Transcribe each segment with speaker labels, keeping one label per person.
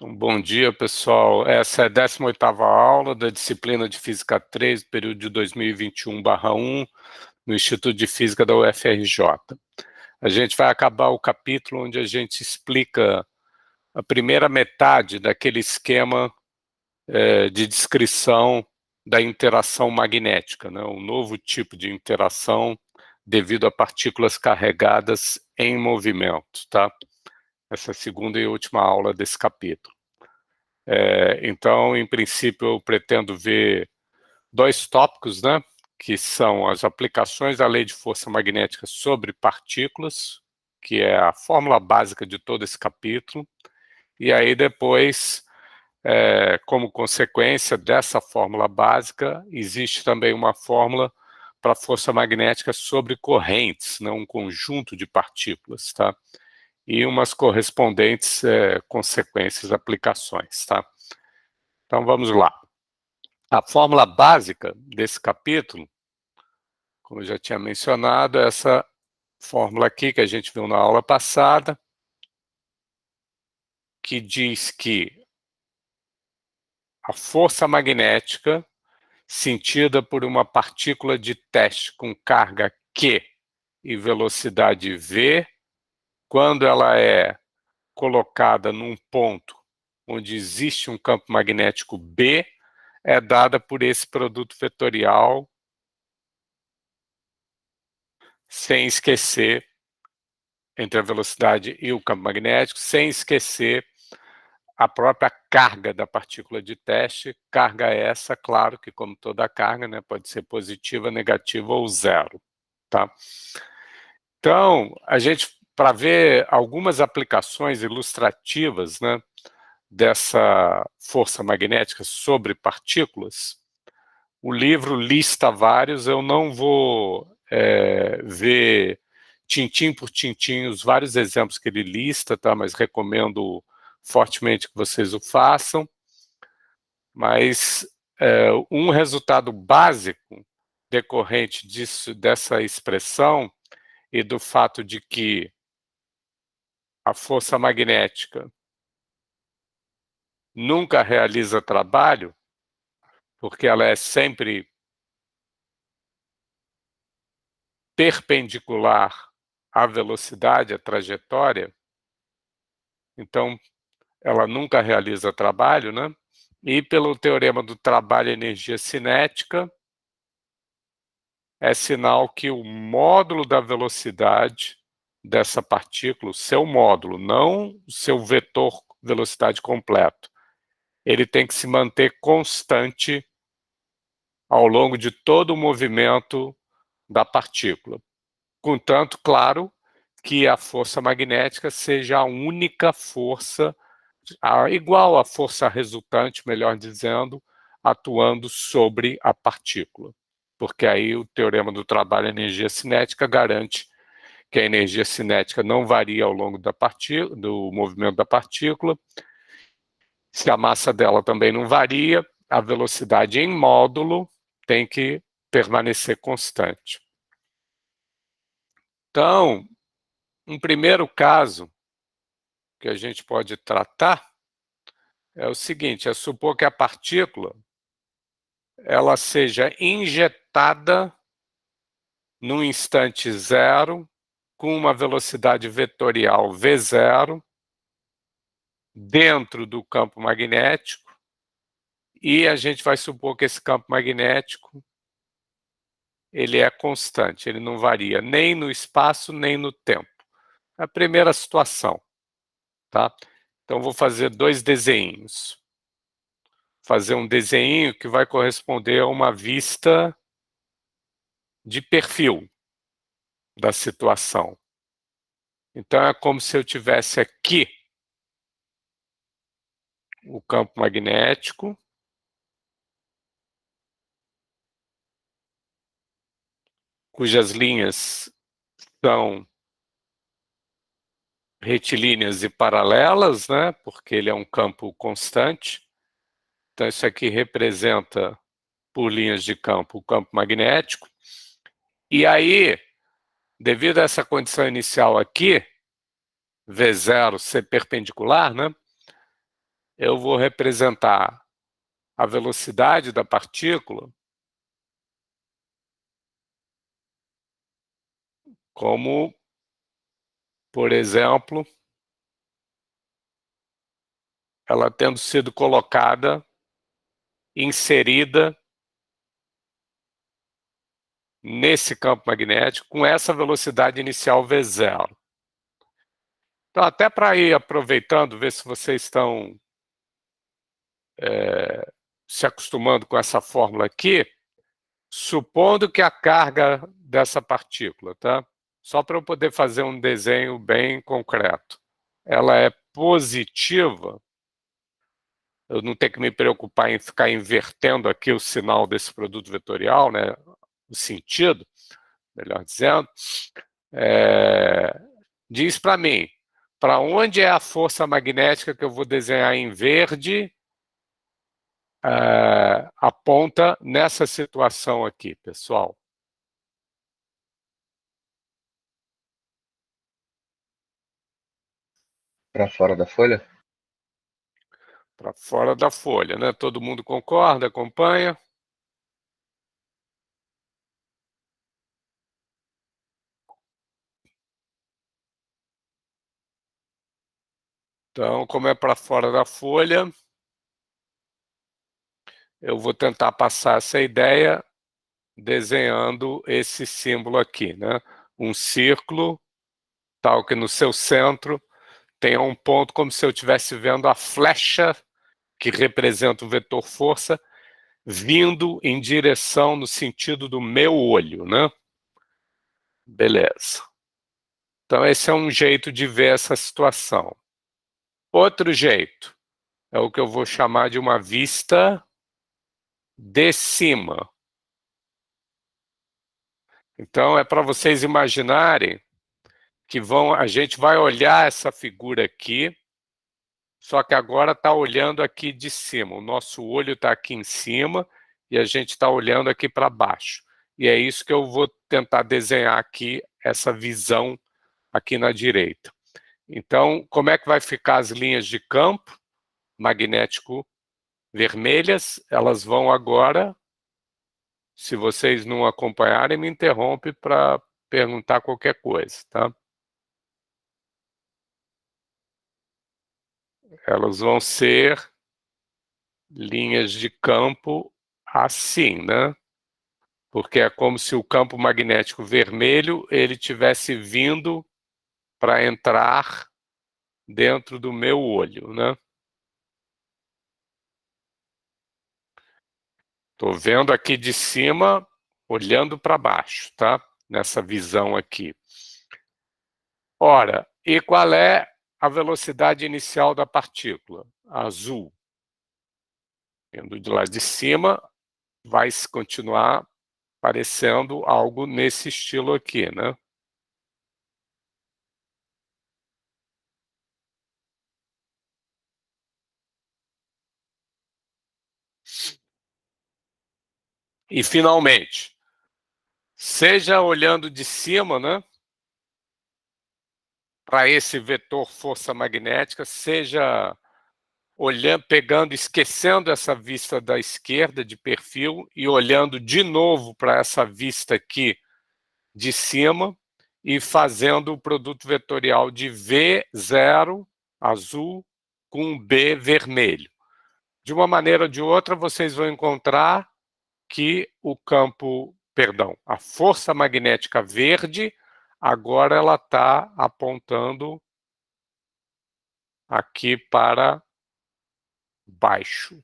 Speaker 1: Então, bom dia, pessoal. Essa é a 18ª aula da disciplina de Física 3, período de 2021/1, no Instituto de Física da UFRJ. A gente vai acabar o capítulo onde a gente explica a primeira metade daquele esquema de descrição da interação magnética, né? Um novo tipo de interação devido a partículas carregadas em movimento, tá? Essa é a segunda e última aula desse capítulo. Então, em princípio, eu pretendo ver dois tópicos, né, que são as aplicações da lei de força magnética sobre partículas, que é a fórmula básica de todo esse capítulo, e aí depois, como consequência dessa fórmula básica, existe também uma fórmula para força magnética sobre correntes, né, um conjunto de partículas, tá? E umas correspondentes consequências, aplicações, tá? Então vamos lá. A fórmula básica desse capítulo, como eu já tinha mencionado, é essa fórmula aqui que a gente viu na aula passada, que diz que a força magnética sentida por uma partícula de teste com carga Q e velocidade v, quando ela é colocada num ponto onde existe um campo magnético B, é dada por esse produto vetorial, sem esquecer, entre a velocidade e o campo magnético, sem esquecer a própria carga da partícula de teste, carga essa, claro que como toda carga, né, pode ser positiva, negativa ou zero, tá? Então, a gente, para ver algumas aplicações ilustrativas, né, dessa força magnética sobre partículas, o livro lista vários, eu não vou ver tintim por tintim os vários exemplos que ele lista, tá? Mas recomendo fortemente que vocês o façam. Mas um resultado básico decorrente dessa expressão e do fato de que a força magnética nunca realiza trabalho, porque ela é sempre perpendicular à velocidade, à trajetória, então ela nunca realiza trabalho, né? E pelo teorema do trabalho e energia cinética, é sinal que o módulo da velocidade dessa partícula, o seu módulo, não o seu vetor velocidade completo, ele tem que se manter constante ao longo de todo o movimento da partícula. Contanto, claro, que a força magnética seja a única força, igual à força resultante, melhor dizendo, atuando sobre a partícula. Porque aí o teorema do trabalho e energia cinética garante que a energia cinética não varia ao longo do movimento da partícula. Se a massa dela também não varia, a velocidade em módulo tem que permanecer constante. Então, um primeiro caso que a gente pode tratar é o seguinte, é supor que a partícula ela seja injetada num instante zero com uma velocidade vetorial v0 dentro do campo magnético, e a gente vai supor que esse campo magnético ele é constante, ele não varia nem no espaço nem no tempo. É a primeira situação, tá? Então vou fazer dois desenhos. Fazer um desenho que vai corresponder a uma vista de perfil da situação. Então é como se eu tivesse aqui o campo magnético, cujas linhas são retilíneas e paralelas, né? Porque ele é um campo constante. Então isso aqui representa, por linhas de campo, o campo magnético. E aí, devido a essa condição inicial aqui, V0 ser perpendicular, né? eu vou representar a velocidade da partícula como, por exemplo, ela tendo sido colocada, inserida nesse campo magnético com essa velocidade inicial V0. Então, até para ir aproveitando, ver se vocês estão se acostumando com essa fórmula aqui, supondo que a carga dessa partícula, tá? Só para eu poder fazer um desenho bem concreto, ela é positiva, eu não tenho que me preocupar em ficar invertendo aqui o sinal desse produto vetorial, né? O sentido, melhor dizendo, diz para mim, para onde é a força magnética que eu vou desenhar em verde, aponta nessa situação aqui, pessoal.
Speaker 2: Para fora da folha?
Speaker 1: Para fora da folha, né? Todo mundo concorda, acompanha? Então, como é para fora da folha, eu vou tentar passar essa ideia desenhando esse símbolo aqui, né? Um círculo, tal que no seu centro tenha um ponto como se eu estivesse vendo a flecha que representa o vetor força vindo em direção no sentido do meu olho, né? Beleza. Então esse é um jeito de ver essa situação. Outro jeito é o que eu vou chamar de uma vista de cima. Então é para vocês imaginarem que a gente vai olhar essa figura aqui, só que agora está olhando aqui de cima. O nosso olho está aqui em cima e a gente está olhando aqui para baixo. E é isso que eu vou tentar desenhar aqui, essa visão aqui na direita. Então, como é que vai ficar as linhas de campo magnético vermelhas? Elas vão agora, se vocês não acompanharem, me interrompe para perguntar qualquer coisa, tá? Elas vão ser linhas de campo assim, né? Porque é como se o campo magnético vermelho ele tivesse vindo para entrar dentro do meu olho, né? Estou vendo aqui de cima, olhando para baixo, tá? Nessa visão aqui. Ora, e qual é a velocidade inicial da partícula? Azul. Vindo de lá de cima, vai continuar parecendo algo nesse estilo aqui, né? E, finalmente, seja olhando de cima, né, para esse vetor força magnética, seja olhando, pegando, esquecendo essa vista da esquerda de perfil e olhando de novo para essa vista aqui de cima e fazendo o produto vetorial de V0 azul com B vermelho. De uma maneira ou de outra, vocês vão encontrar que o campo, perdão, a força magnética verde, agora ela está apontando aqui para baixo.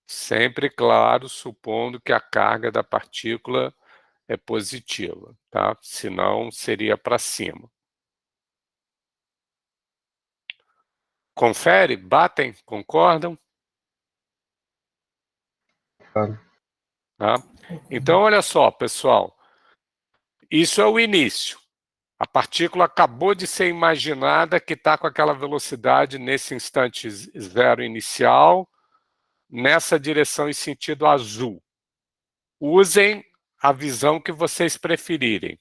Speaker 1: Sempre, claro, supondo que a carga da partícula é positiva, tá? Senão seria para cima. Confere? Batem? Concordam?
Speaker 2: Claro.
Speaker 1: Tá? Então, olha só, pessoal. Isso é o início. A partícula acabou de ser imaginada que está com aquela velocidade nesse instante zero inicial, nessa direção em sentido azul. Usem a visão que vocês preferirem.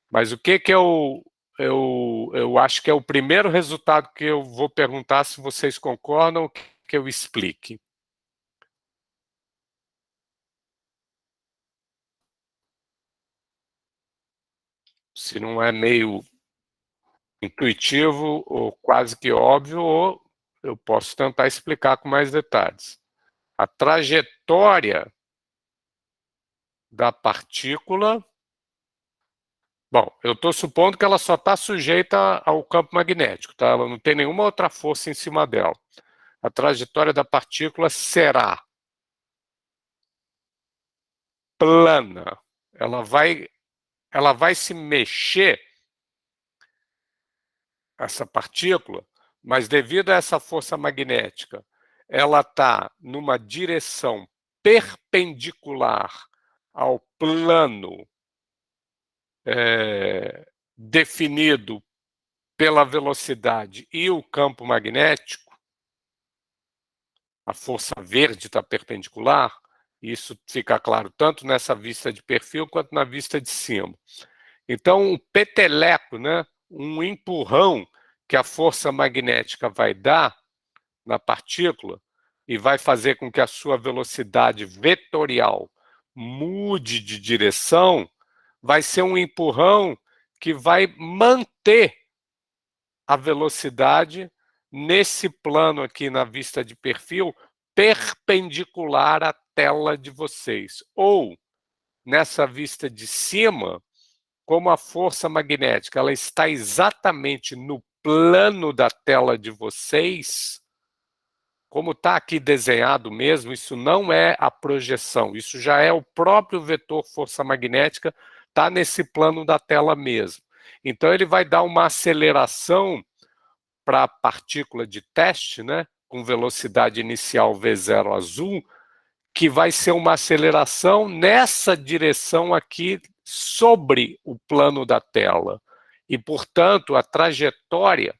Speaker 1: Mas o que eu eu acho que é o primeiro resultado que eu vou perguntar se vocês concordam que eu explique. Se não é meio intuitivo ou quase que óbvio, ou eu posso tentar explicar com mais detalhes. A trajetória da partícula... Bom, eu estou supondo que ela só está sujeita ao campo magnético, tá? Ela não tem nenhuma outra força em cima dela. A trajetória da partícula será plana. Ela vai se mexer, essa partícula, mas devido a essa força magnética, ela está numa direção perpendicular ao plano definido pela velocidade e o campo magnético. A força verde está perpendicular, isso fica claro tanto nessa vista de perfil quanto na vista de cima. Então, o peteleco, né, um empurrão que a força magnética vai dar na partícula e vai fazer com que a sua velocidade vetorial mude de direção, vai ser um empurrão que vai manter a velocidade nesse plano aqui na vista de perfil perpendicular à tela de vocês. Ou, nessa vista de cima, como a força magnética ela está exatamente no plano da tela de vocês, como está aqui desenhado mesmo, isso não é a projeção, isso já é o próprio vetor força magnética, está nesse plano da tela mesmo. Então ele vai dar uma aceleração para a partícula de teste, né, com velocidade inicial V0 azul, que vai ser uma aceleração nessa direção aqui sobre o plano da tela. E, portanto, a trajetória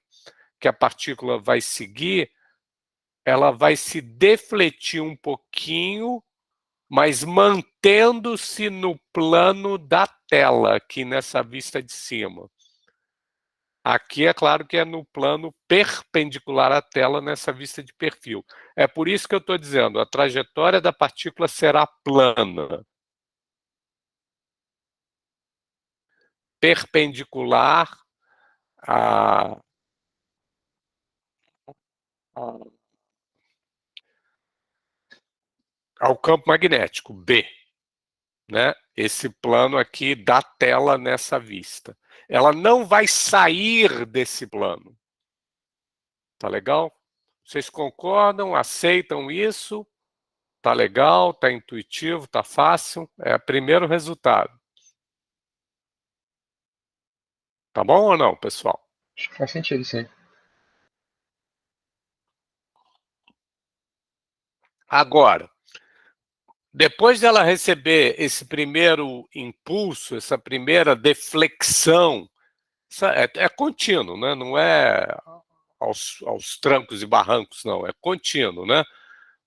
Speaker 1: que a partícula vai seguir, ela vai se defletir um pouquinho, mas mantendo-se no plano da tela, aqui nessa vista de cima. Aqui é claro que é no plano perpendicular à tela, nessa vista de perfil. É por isso que eu estou dizendo, a trajetória da partícula será plana. Perpendicular ao campo magnético, B. Né? Esse plano aqui da tela nessa vista. Ela não vai sair desse plano. Tá legal? Vocês concordam? Aceitam isso? Tá legal? Tá intuitivo? Tá fácil? É o primeiro resultado. Tá bom ou não, pessoal?
Speaker 2: Acho que faz sentido, sim.
Speaker 1: Agora, depois dela receber esse primeiro impulso, essa primeira deflexão, é contínuo, né? Não é aos trancos e barrancos, não, é contínuo, né?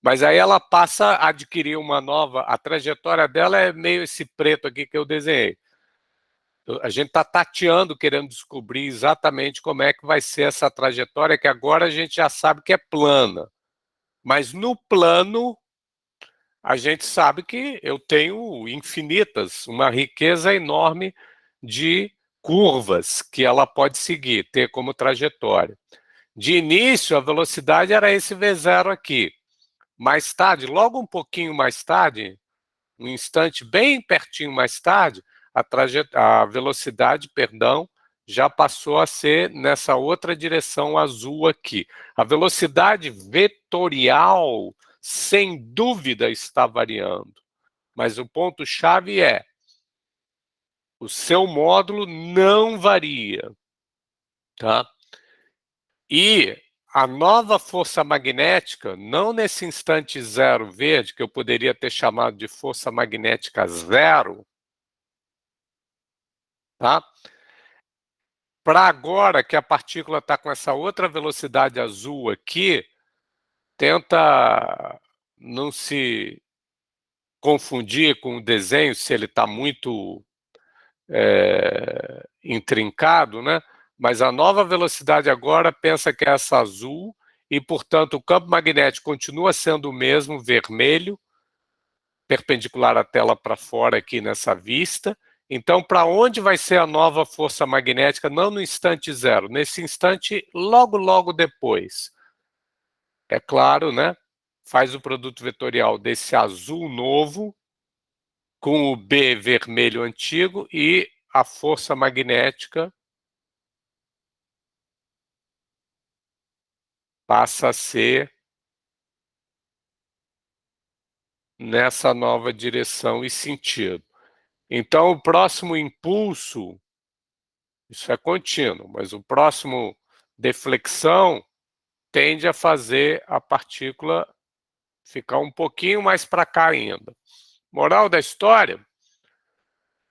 Speaker 1: Mas aí ela passa a adquirir uma nova... A trajetória dela é meio esse preto aqui que eu desenhei. A gente está tateando, querendo descobrir exatamente como é que vai ser essa trajetória, que agora a gente já sabe que é plana. Mas no plano, a gente sabe que eu tenho infinitas, uma riqueza enorme de curvas que ela pode seguir, ter como trajetória. De início, a velocidade era esse V0 aqui. Mais tarde, logo um pouquinho mais tarde, um instante bem pertinho mais tarde, a velocidade, perdão, já passou a ser nessa outra direção azul aqui. A velocidade vetorial, sem dúvida, está variando. Mas o ponto-chave é, o seu módulo não varia. Tá? E a nova força magnética, não nesse instante zero verde, que eu poderia ter chamado de força magnética zero, tá? Para agora que a partícula está com essa outra velocidade azul aqui, tenta não se confundir com o desenho, se ele está muito intrincado, né? mas a nova velocidade agora pensa que é essa azul, e, portanto, o campo magnético continua sendo o mesmo, vermelho, perpendicular à tela para fora aqui nessa vista. Então, para onde vai ser a nova força magnética? Não no instante zero, nesse instante logo depois. É claro, né? Faz o produto vetorial desse azul novo com o B vermelho antigo e a força magnética passa a ser nessa nova direção e sentido. Então, o próximo impulso, isso é contínuo, mas o próximo deflexão tende a fazer a partícula ficar um pouquinho mais para cá ainda. Moral da história,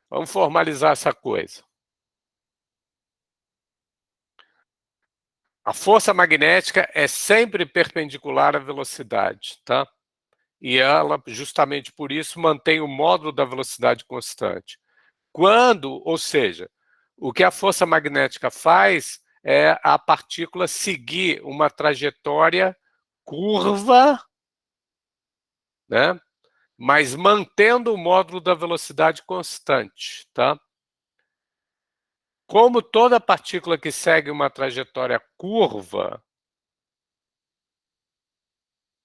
Speaker 1: vamos formalizar essa coisa. A força magnética é sempre perpendicular à velocidade, tá? E ela, justamente por isso, mantém o módulo da velocidade constante. Quando, ou seja, o que a força magnética faz é a partícula seguir uma trajetória curva, né? Mas mantendo o módulo da velocidade constante, tá? Como toda partícula que segue uma trajetória curva,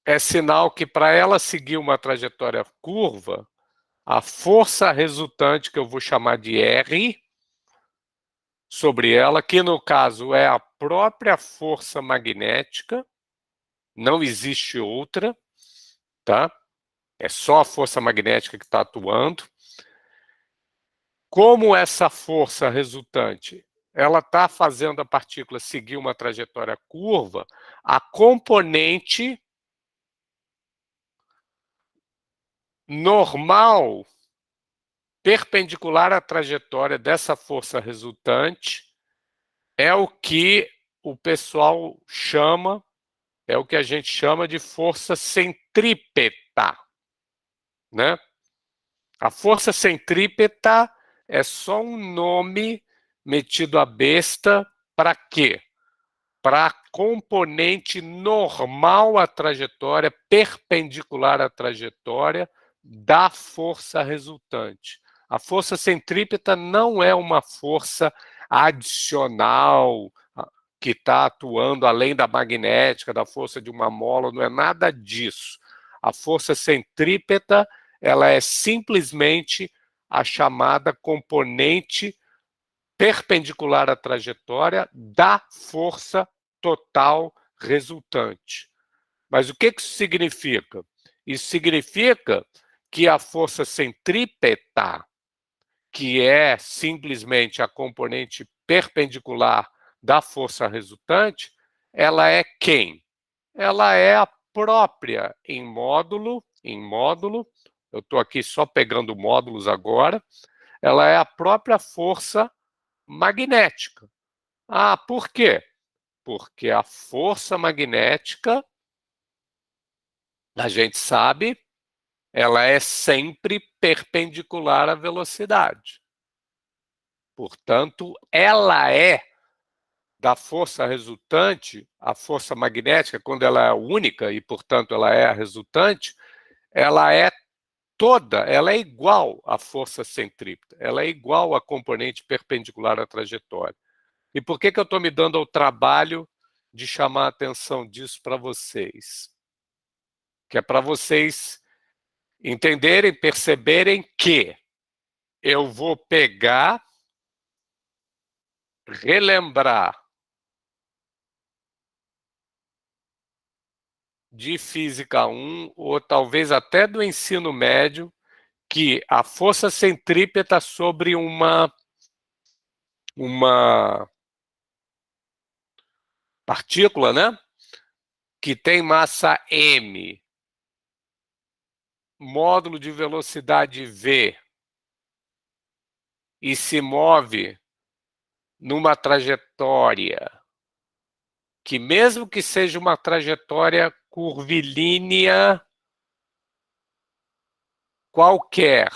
Speaker 1: é sinal que para ela seguir uma trajetória curva, a força resultante, que eu vou chamar de R, sobre ela, que no caso é a própria força magnética, não existe outra, tá? É só a força magnética que está atuando. Como essa força resultante, ela está fazendo a partícula seguir uma trajetória curva, a componente normal perpendicular à trajetória dessa força resultante é o que o pessoal chama, é o que a gente chama de força centrípeta, né? A força centrípeta é só um nome metido à besta para quê? Para a componente normal à trajetória, perpendicular à trajetória da força resultante. A força centrípeta não é uma força adicional que está atuando além da magnética, da força de uma mola, não é nada disso. A força centrípeta, ela é simplesmente a chamada componente perpendicular à trajetória da força total resultante. Mas o que isso significa? Isso significa que a força centrípeta, que é simplesmente a componente perpendicular da força resultante, ela é quem? Ela é a própria em módulo, eu estou aqui só pegando módulos agora, ela é a própria força magnética. Ah, por quê? Porque a força magnética, a gente sabe, ela é sempre perpendicular à velocidade. Portanto, ela é da força resultante, a força magnética, quando ela é única e, portanto, ela é a resultante, ela é toda, ela é igual à força centrípeta, ela é igual à componente perpendicular à trajetória. E por que eu estou me dando ao trabalho de chamar a atenção disso para vocês? Que é para vocês entenderem, perceberem que eu vou pegar, relembrar de Física 1, ou talvez até do ensino médio, que a força centrípeta sobre uma partícula, né, que tem massa m, módulo de velocidade v, e se move numa trajetória que, mesmo que seja uma trajetória curvilínea qualquer,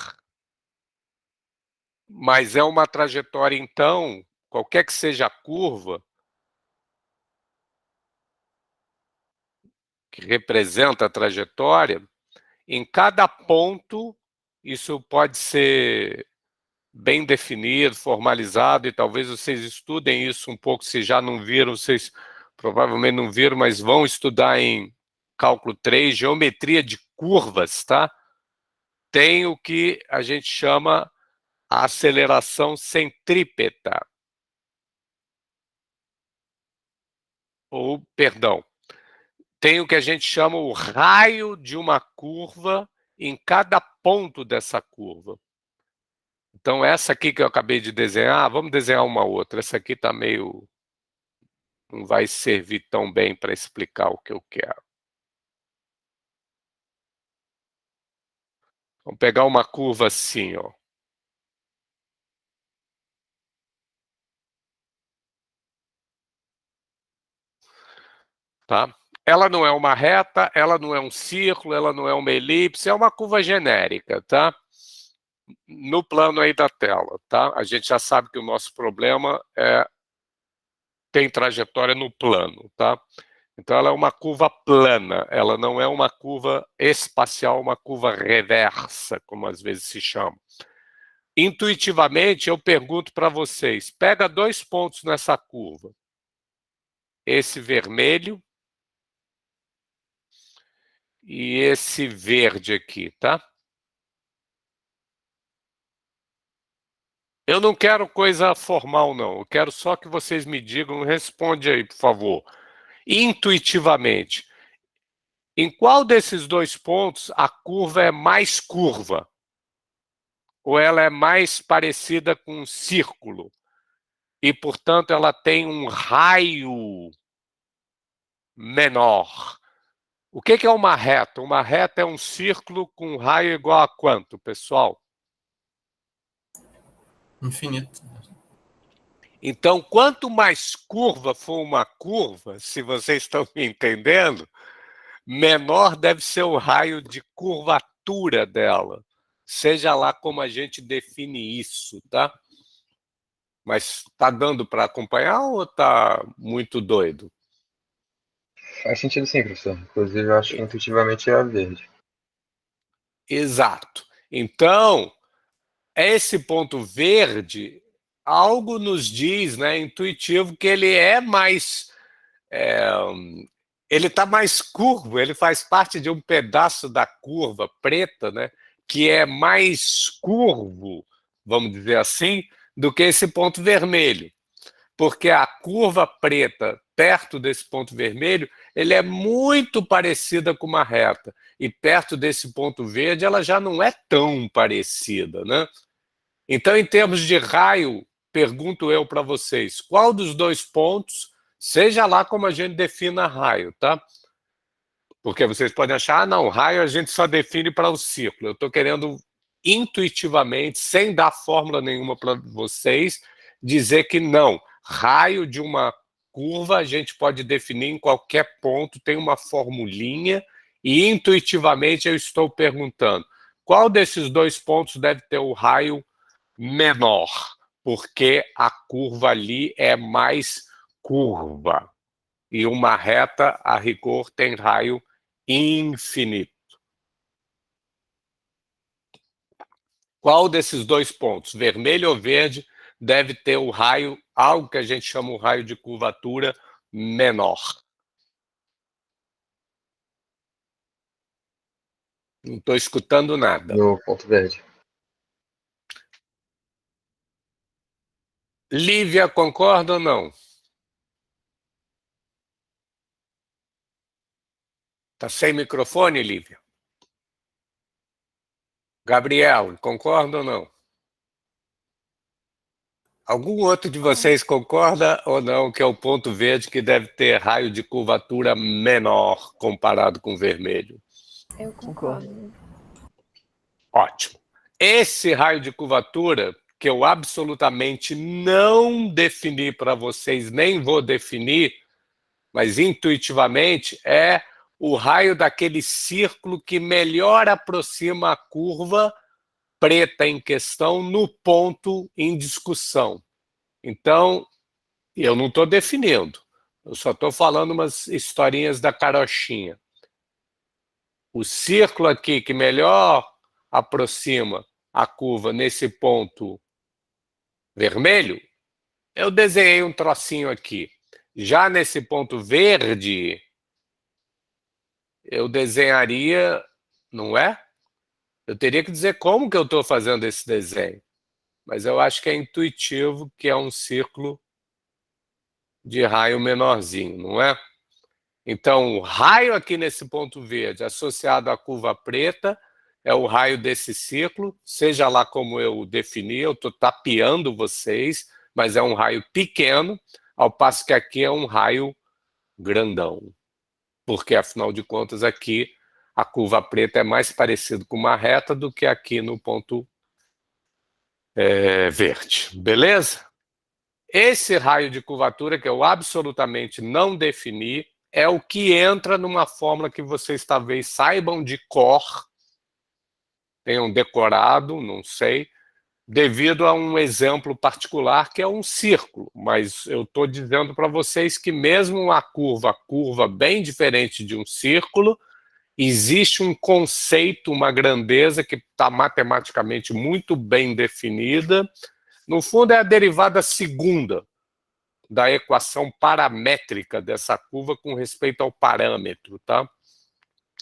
Speaker 1: mas é uma trajetória, então, qualquer que seja a curva que representa a trajetória, em cada ponto, isso pode ser bem definido, formalizado, e talvez vocês estudem isso um pouco, se já não viram, vocês provavelmente não viram, mas vão estudar em cálculo 3, geometria de curvas, tá? Tem o que a gente chama a aceleração centrípeta. Ou, perdão, tem o que a gente chama o raio de uma curva em cada ponto dessa curva. Então, essa aqui que eu acabei de desenhar, vamos desenhar uma outra. Essa aqui está meio... não vai servir tão bem para explicar o que eu quero. Vamos pegar uma curva assim, ó. Tá? Ela não é uma reta, ela não é um círculo, ela não é uma elipse, é uma curva genérica, tá? No plano aí da tela, tá? A gente já sabe que o nosso problema tem trajetória no plano, tá? Então ela é uma curva plana, ela não é uma curva espacial, uma curva reversa, como às vezes se chama. Intuitivamente, eu pergunto para vocês, pega 2 pontos nessa curva. Esse vermelho e esse verde aqui, tá? Eu não quero coisa formal, não. Eu quero só que vocês me digam, responde aí, por favor. Intuitivamente, em qual desses 2 pontos a curva é mais curva? Ou ela é mais parecida com um círculo? E, portanto, ela tem um raio menor. O que é uma reta? Uma reta é um círculo com um raio igual a quanto, pessoal?
Speaker 3: Infinito.
Speaker 1: Então, quanto mais curva for uma curva, se vocês estão me entendendo, menor deve ser o raio de curvatura dela. Seja lá como a gente define isso, tá? Mas tá dando para acompanhar ou tá muito doido?
Speaker 2: Faz sentido sim, professor. Inclusive, eu acho que intuitivamente é a verde.
Speaker 1: Exato. Então, esse ponto verde, algo nos diz, né, intuitivo, que ele é mais... ele está mais curvo, ele faz parte de um pedaço da curva preta, né, que é mais curvo, vamos dizer assim, do que esse ponto vermelho. Porque a curva preta, perto desse ponto vermelho, ele é muito parecida com uma reta. E perto desse ponto verde, ela já não é tão parecida, né? Então, em termos de raio, pergunto eu para vocês, qual dos 2 pontos, seja lá como a gente defina raio, tá? Porque vocês podem achar, não, raio a gente só define para o círculo. Eu estou querendo intuitivamente, sem dar fórmula nenhuma para vocês, dizer que não. Raio de uma curva a gente pode definir em qualquer ponto, tem uma formulinha, e intuitivamente eu estou perguntando, qual desses 2 pontos deve ter o raio menor? Porque a curva ali é mais curva. E uma reta, a rigor, tem raio infinito. Qual desses 2 pontos, vermelho ou verde, deve ter o raio, algo que a gente chama o raio de curvatura menor? Não estou escutando nada.
Speaker 2: No ponto verde.
Speaker 1: Lívia, concorda ou não? Está sem microfone, Lívia? Gabriel, concorda ou não? Algum outro de vocês concorda ou não que é o ponto verde que deve ter raio de curvatura menor comparado com o vermelho?
Speaker 4: Eu concordo.
Speaker 1: Ótimo. Esse raio de curvatura, que eu absolutamente não defini para vocês, nem vou definir, mas intuitivamente, é o raio daquele círculo que melhor aproxima a curva preta em questão no ponto em discussão. Então, eu não estou definindo. Eu só estou falando umas historinhas da carochinha. O círculo aqui que melhor aproxima a curva nesse ponto vermelho, eu desenhei um trocinho aqui. Já nesse ponto verde, eu desenharia, não é? Eu teria que dizer como que eu estou fazendo esse desenho. Mas eu acho que é intuitivo que é um círculo de raio menorzinho, não é? Então, o raio aqui nesse ponto verde, associado à curva preta, é o raio desse círculo, seja lá como eu defini, eu estou tapeando vocês, mas é um raio pequeno, ao passo que aqui é um raio grandão. Porque, afinal de contas, aqui a curva preta é mais parecida com uma reta do que aqui no ponto verde. Beleza? Esse raio de curvatura, que eu absolutamente não defini, é o que entra numa fórmula que vocês talvez saibam de cor, tenham decorado, não sei, devido a um exemplo particular que é um círculo. Mas eu estou dizendo para vocês que mesmo uma curva bem diferente de um círculo, existe um conceito, uma grandeza que está matematicamente muito bem definida. No fundo, é a derivada segunda da equação paramétrica dessa curva com respeito ao parâmetro, tá?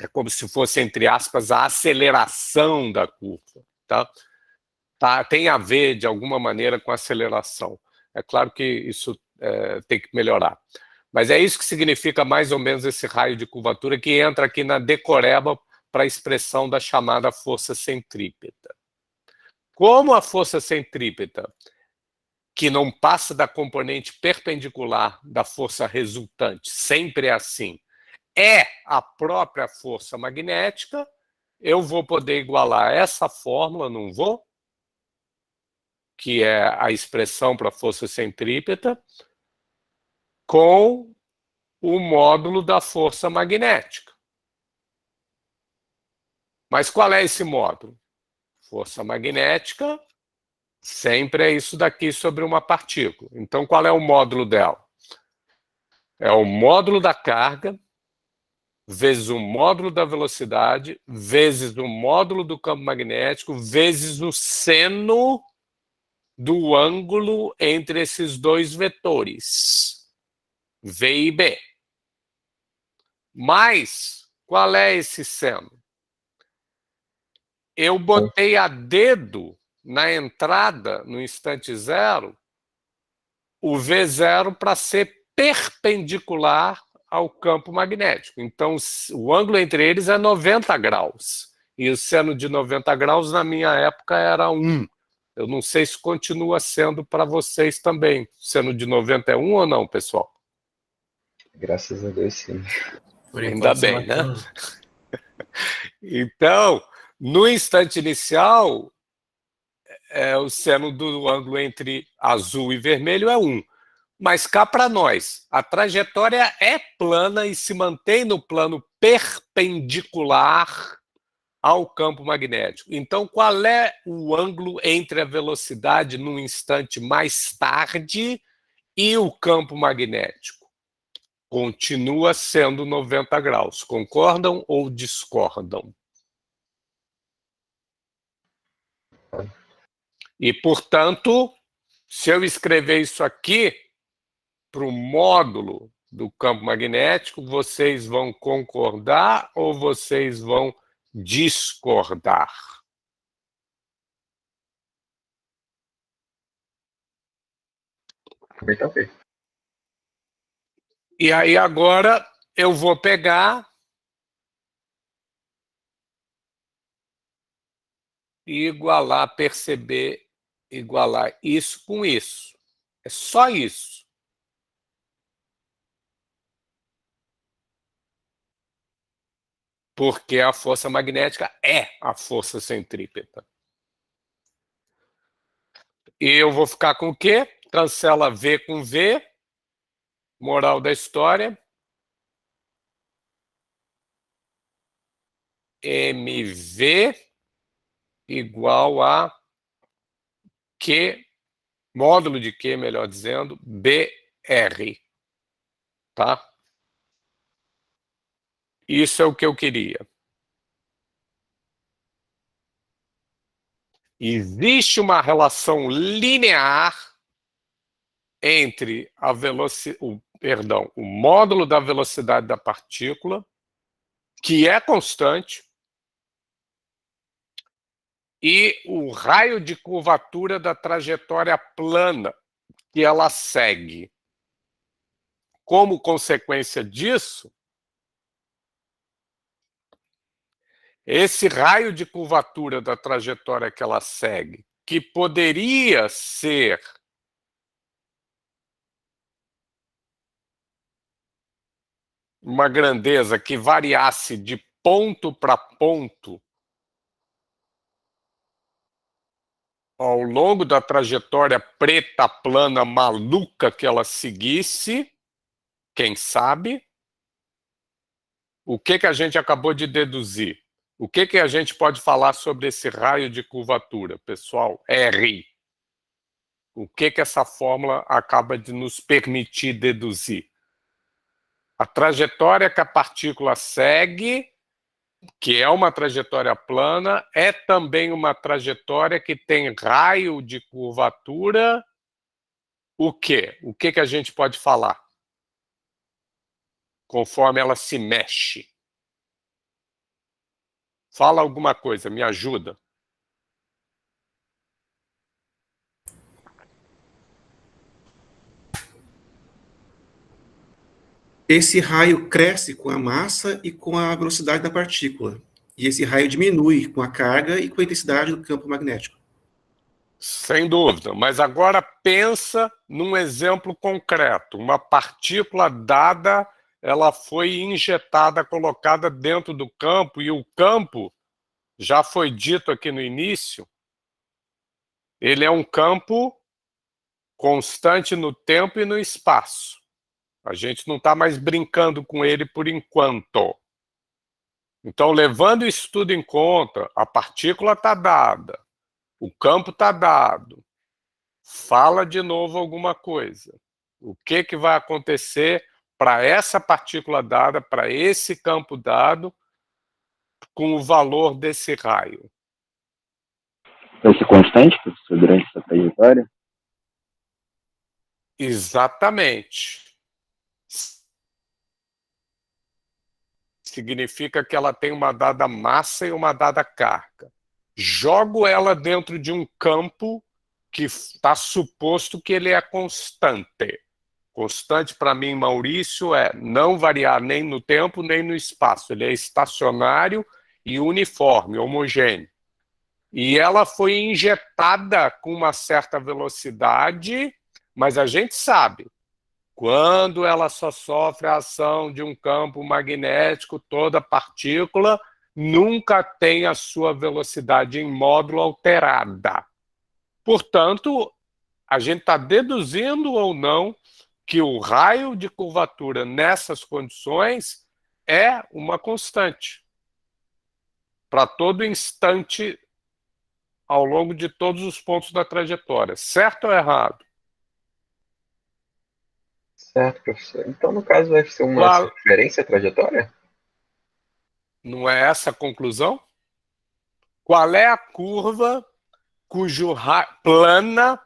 Speaker 1: É como se fosse, entre aspas, a aceleração da curva, tá? Tem a ver, de alguma maneira, com a aceleração. É claro que isso tem que melhorar. Mas é isso que significa mais ou menos esse raio de curvatura que entra aqui na decoreba para a expressão da chamada força centrípeta. Como a força centrípeta, que não passa da componente perpendicular da força resultante, sempre é assim, é a própria força magnética, eu vou poder igualar essa fórmula, não vou? Que é a expressão para a força centrípeta, com o módulo da força magnética. Mas qual é esse módulo? Força magnética sempre é isso daqui sobre uma partícula. Então, qual é o módulo dela? É o módulo da carga vezes o módulo da velocidade, vezes o módulo do campo magnético, vezes o seno do ângulo entre esses dois vetores, V e B. Mas, qual é esse seno? Eu botei a dedo na entrada, no instante zero, o V0 para ser perpendicular ao campo magnético. Então, o ângulo entre eles é 90 graus. E o seno de 90 graus, na minha época, era 1. Eu não sei se continua sendo para vocês também. Seno de 90 é 1 ou não, pessoal?
Speaker 2: Graças a Deus, sim.
Speaker 1: Ainda bem, né? Então, no instante inicial, o seno do ângulo entre azul e vermelho é 1. Mas cá para nós, a trajetória é plana e se mantém no plano perpendicular ao campo magnético. Então, qual é o ângulo entre a velocidade num instante mais tarde e o campo magnético? Continua sendo 90 graus. Concordam ou discordam? E, portanto, se eu escrever isso aqui para o módulo do campo magnético, vocês vão concordar ou vocês vão discordar?
Speaker 2: Também tá ok.
Speaker 1: E aí agora eu vou pegar e igualar, perceber, igualar isso com isso. É só isso. Porque a força magnética é a força centrípeta. E eu vou ficar com o quê? Cancela V com V. Moral da história. MV igual a Q módulo de Q, melhor dizendo, BR. Tá? Isso é o que eu queria. Existe uma relação linear entre o módulo da velocidade da partícula, que é constante, e o raio de curvatura da trajetória plana que ela segue. Como consequência disso, esse raio de curvatura da trajetória que ela segue, que poderia ser uma grandeza que variasse de ponto para ponto ao longo da trajetória preta, plana, maluca que ela seguisse, quem sabe? O que a gente acabou de deduzir? O que a gente pode falar sobre esse raio de curvatura, pessoal? R. O que essa fórmula acaba de nos permitir deduzir? A trajetória que a partícula segue, que é uma trajetória plana, é também uma trajetória que tem raio de curvatura. O quê? O que a gente pode falar? Conforme ela se mexe. Fala alguma coisa, me ajuda.
Speaker 3: Esse raio cresce com a massa e com a velocidade da partícula. E esse raio diminui com a carga e com a intensidade do campo magnético.
Speaker 1: Sem dúvida, mas agora pensa num exemplo concreto. Uma partícula dada, ela foi injetada, colocada dentro do campo, e o campo, já foi dito aqui no início, ele é um campo constante no tempo e no espaço. A gente não está mais brincando com ele por enquanto. Então, levando isso tudo em conta, a partícula está dada, o campo está dado. Fala de novo alguma coisa. O que vai acontecer para essa partícula dada, para esse campo dado, com o valor desse raio?
Speaker 5: Vai ser constante, professor, durante essa trajetória?
Speaker 1: Exatamente. Significa que ela tem uma dada massa e uma dada carga. Jogo ela dentro de um campo que está suposto que ele é constante. Constante para mim, Maurício, é não variar nem no tempo nem no espaço. Ele é estacionário e uniforme, homogêneo. E ela foi injetada com uma certa velocidade, mas a gente sabe, quando ela só sofre a ação de um campo magnético, toda partícula nunca tem a sua velocidade em módulo alterada. Portanto, a gente está deduzindo ou não que o raio de curvatura nessas condições é uma constante para todo instante ao longo de todos os pontos da trajetória. Certo ou errado?
Speaker 2: Certo, professor. Então, no caso, vai ser uma circunferência trajetória?
Speaker 1: Não é essa a conclusão? Qual é a curva cujo plana,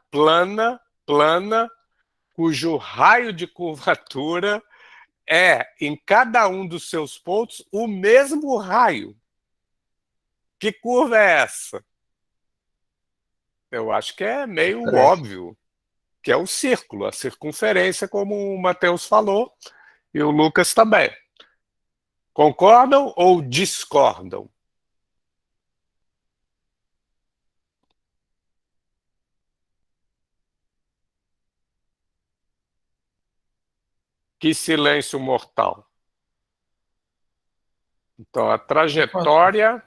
Speaker 1: cujo raio de curvatura é, em cada um dos seus pontos, o mesmo raio? Que curva é essa? Eu acho que é meio óbvio, que é o círculo, a circunferência, como o Matheus falou, e o Lucas também. Concordam ou discordam? Que silêncio mortal. Então, a trajetória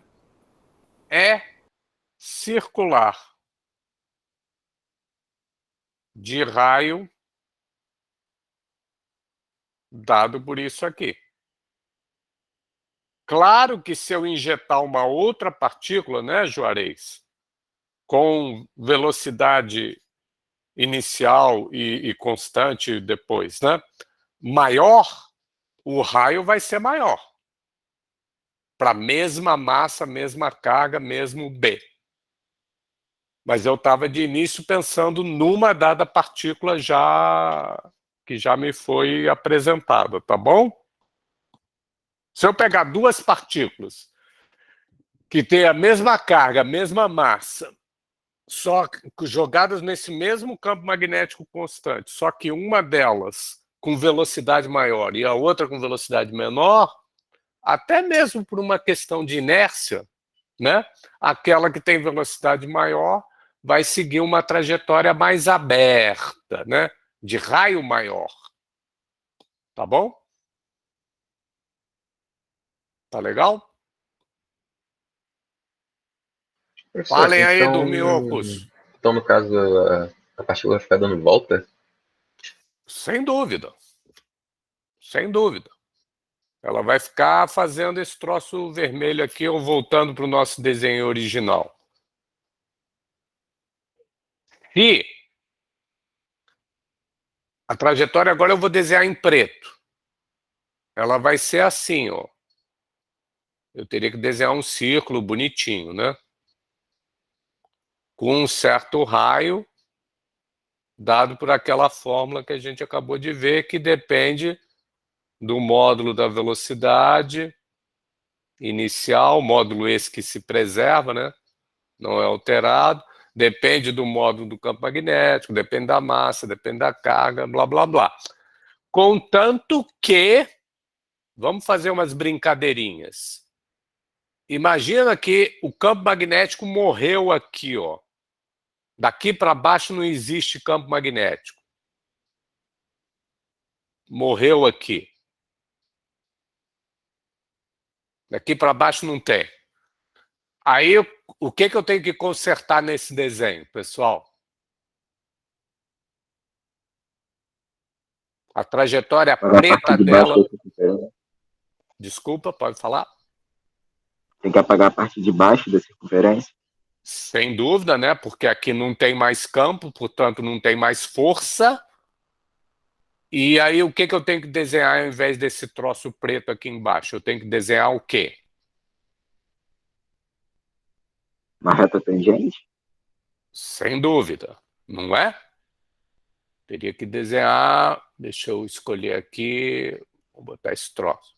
Speaker 1: é circular de raio dado por isso aqui. Claro que se eu injetar uma outra partícula, né, Juarez, com velocidade inicial e constante depois, né? Maior, o raio vai ser maior. Para a mesma massa, mesma carga, mesmo B. Mas eu estava de início pensando numa dada partícula que já me foi apresentada, tá bom? Se eu pegar duas partículas que têm a mesma carga, a mesma massa, só jogadas nesse mesmo campo magnético constante, só que uma delas com velocidade maior e a outra com velocidade menor, até mesmo por uma questão de inércia, né? Aquela que tem velocidade maior vai seguir uma trajetória mais aberta, né? De raio maior. Tá bom? Tá legal?
Speaker 2: Professor,
Speaker 1: Falem aí,
Speaker 2: então,
Speaker 1: dorminhocos.
Speaker 2: então no caso, a partícula vai ficar dando volta?
Speaker 1: Sem dúvida. Sem dúvida. Ela vai ficar fazendo esse troço vermelho aqui, ou voltando para o nosso desenho original. E a trajetória agora eu vou desenhar em preto. Ela vai ser assim, ó. Eu teria que desenhar um círculo bonitinho, né? Com um certo raio, dado por aquela fórmula que a gente acabou de ver, que depende do módulo da velocidade inicial, módulo esse que se preserva, né? Não é alterado, depende do módulo do campo magnético, depende da massa, depende da carga, blá, blá, blá. Contanto que, vamos fazer umas brincadeirinhas. Imagina que o campo magnético morreu aqui, ó. Daqui para baixo não existe campo magnético. Morreu aqui. Daqui para baixo não tem. Aí, o que eu tenho que consertar nesse desenho, pessoal? A trajetória preta dela... Desculpa, pode falar?
Speaker 5: Tem que apagar a parte de baixo da circunferência?
Speaker 1: Sem dúvida, né? Porque aqui não tem mais campo, portanto não tem mais força. E aí o que eu tenho que desenhar ao invés desse troço preto aqui embaixo? Eu tenho que desenhar o quê?
Speaker 5: Uma reta tangente?
Speaker 1: Sem dúvida, não é? Teria que desenhar... Deixa eu escolher aqui... Vou botar esse troço.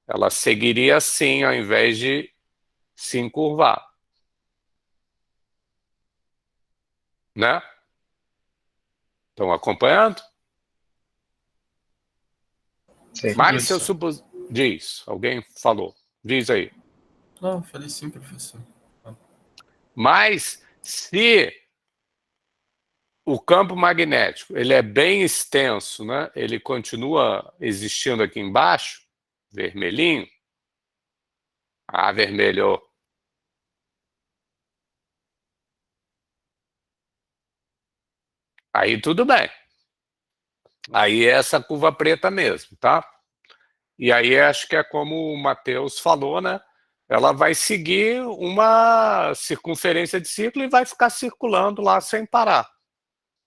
Speaker 1: Ela seguiria assim, ao invés de se encurvar. Né? Estão acompanhando?
Speaker 2: Sim.
Speaker 1: Mas se eu supus... Diz, alguém falou. Diz aí.
Speaker 6: Não, falei sim, professor.
Speaker 1: Mas se o campo magnético ele é bem extenso, né? Ele continua existindo aqui embaixo, vermelhinho. Ah, vermelho. Aí tudo bem. Aí é essa curva preta mesmo, tá? E aí acho que é como o Matheus falou, né? Ela vai seguir uma circunferência de ciclo e vai ficar circulando lá sem parar.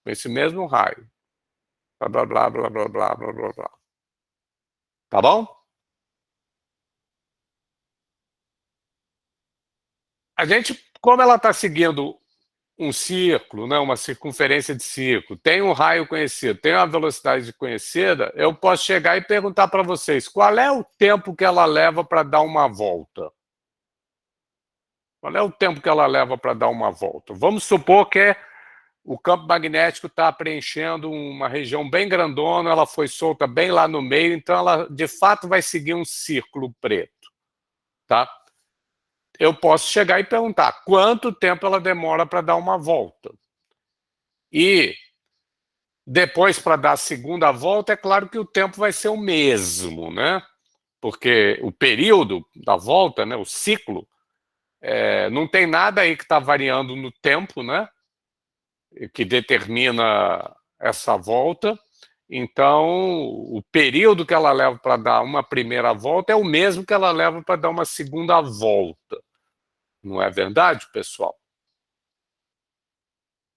Speaker 1: Com esse mesmo raio. Blá, blá, blá, blá, blá, blá, blá, blá, blá. Tá bom? A gente, como ela está seguindo um círculo, né, uma circunferência de círculo, tem um raio conhecido, tem uma velocidade conhecida, eu posso chegar e perguntar para vocês, qual é o tempo que ela leva para dar uma volta? Qual é o tempo que ela leva para dar uma volta? Vamos supor que o campo magnético está preenchendo uma região bem grandona, ela foi solta bem lá no meio, então ela de fato vai seguir um círculo preto, tá? Eu posso chegar e perguntar quanto tempo ela demora para dar uma volta. E depois, para dar a segunda volta, é claro que o tempo vai ser o mesmo, né? Porque o período da volta, né, o ciclo, não tem nada aí que está variando no tempo, né? Que determina essa volta. Então, o período que ela leva para dar uma primeira volta é o mesmo que ela leva para dar uma segunda volta. Não é verdade, pessoal?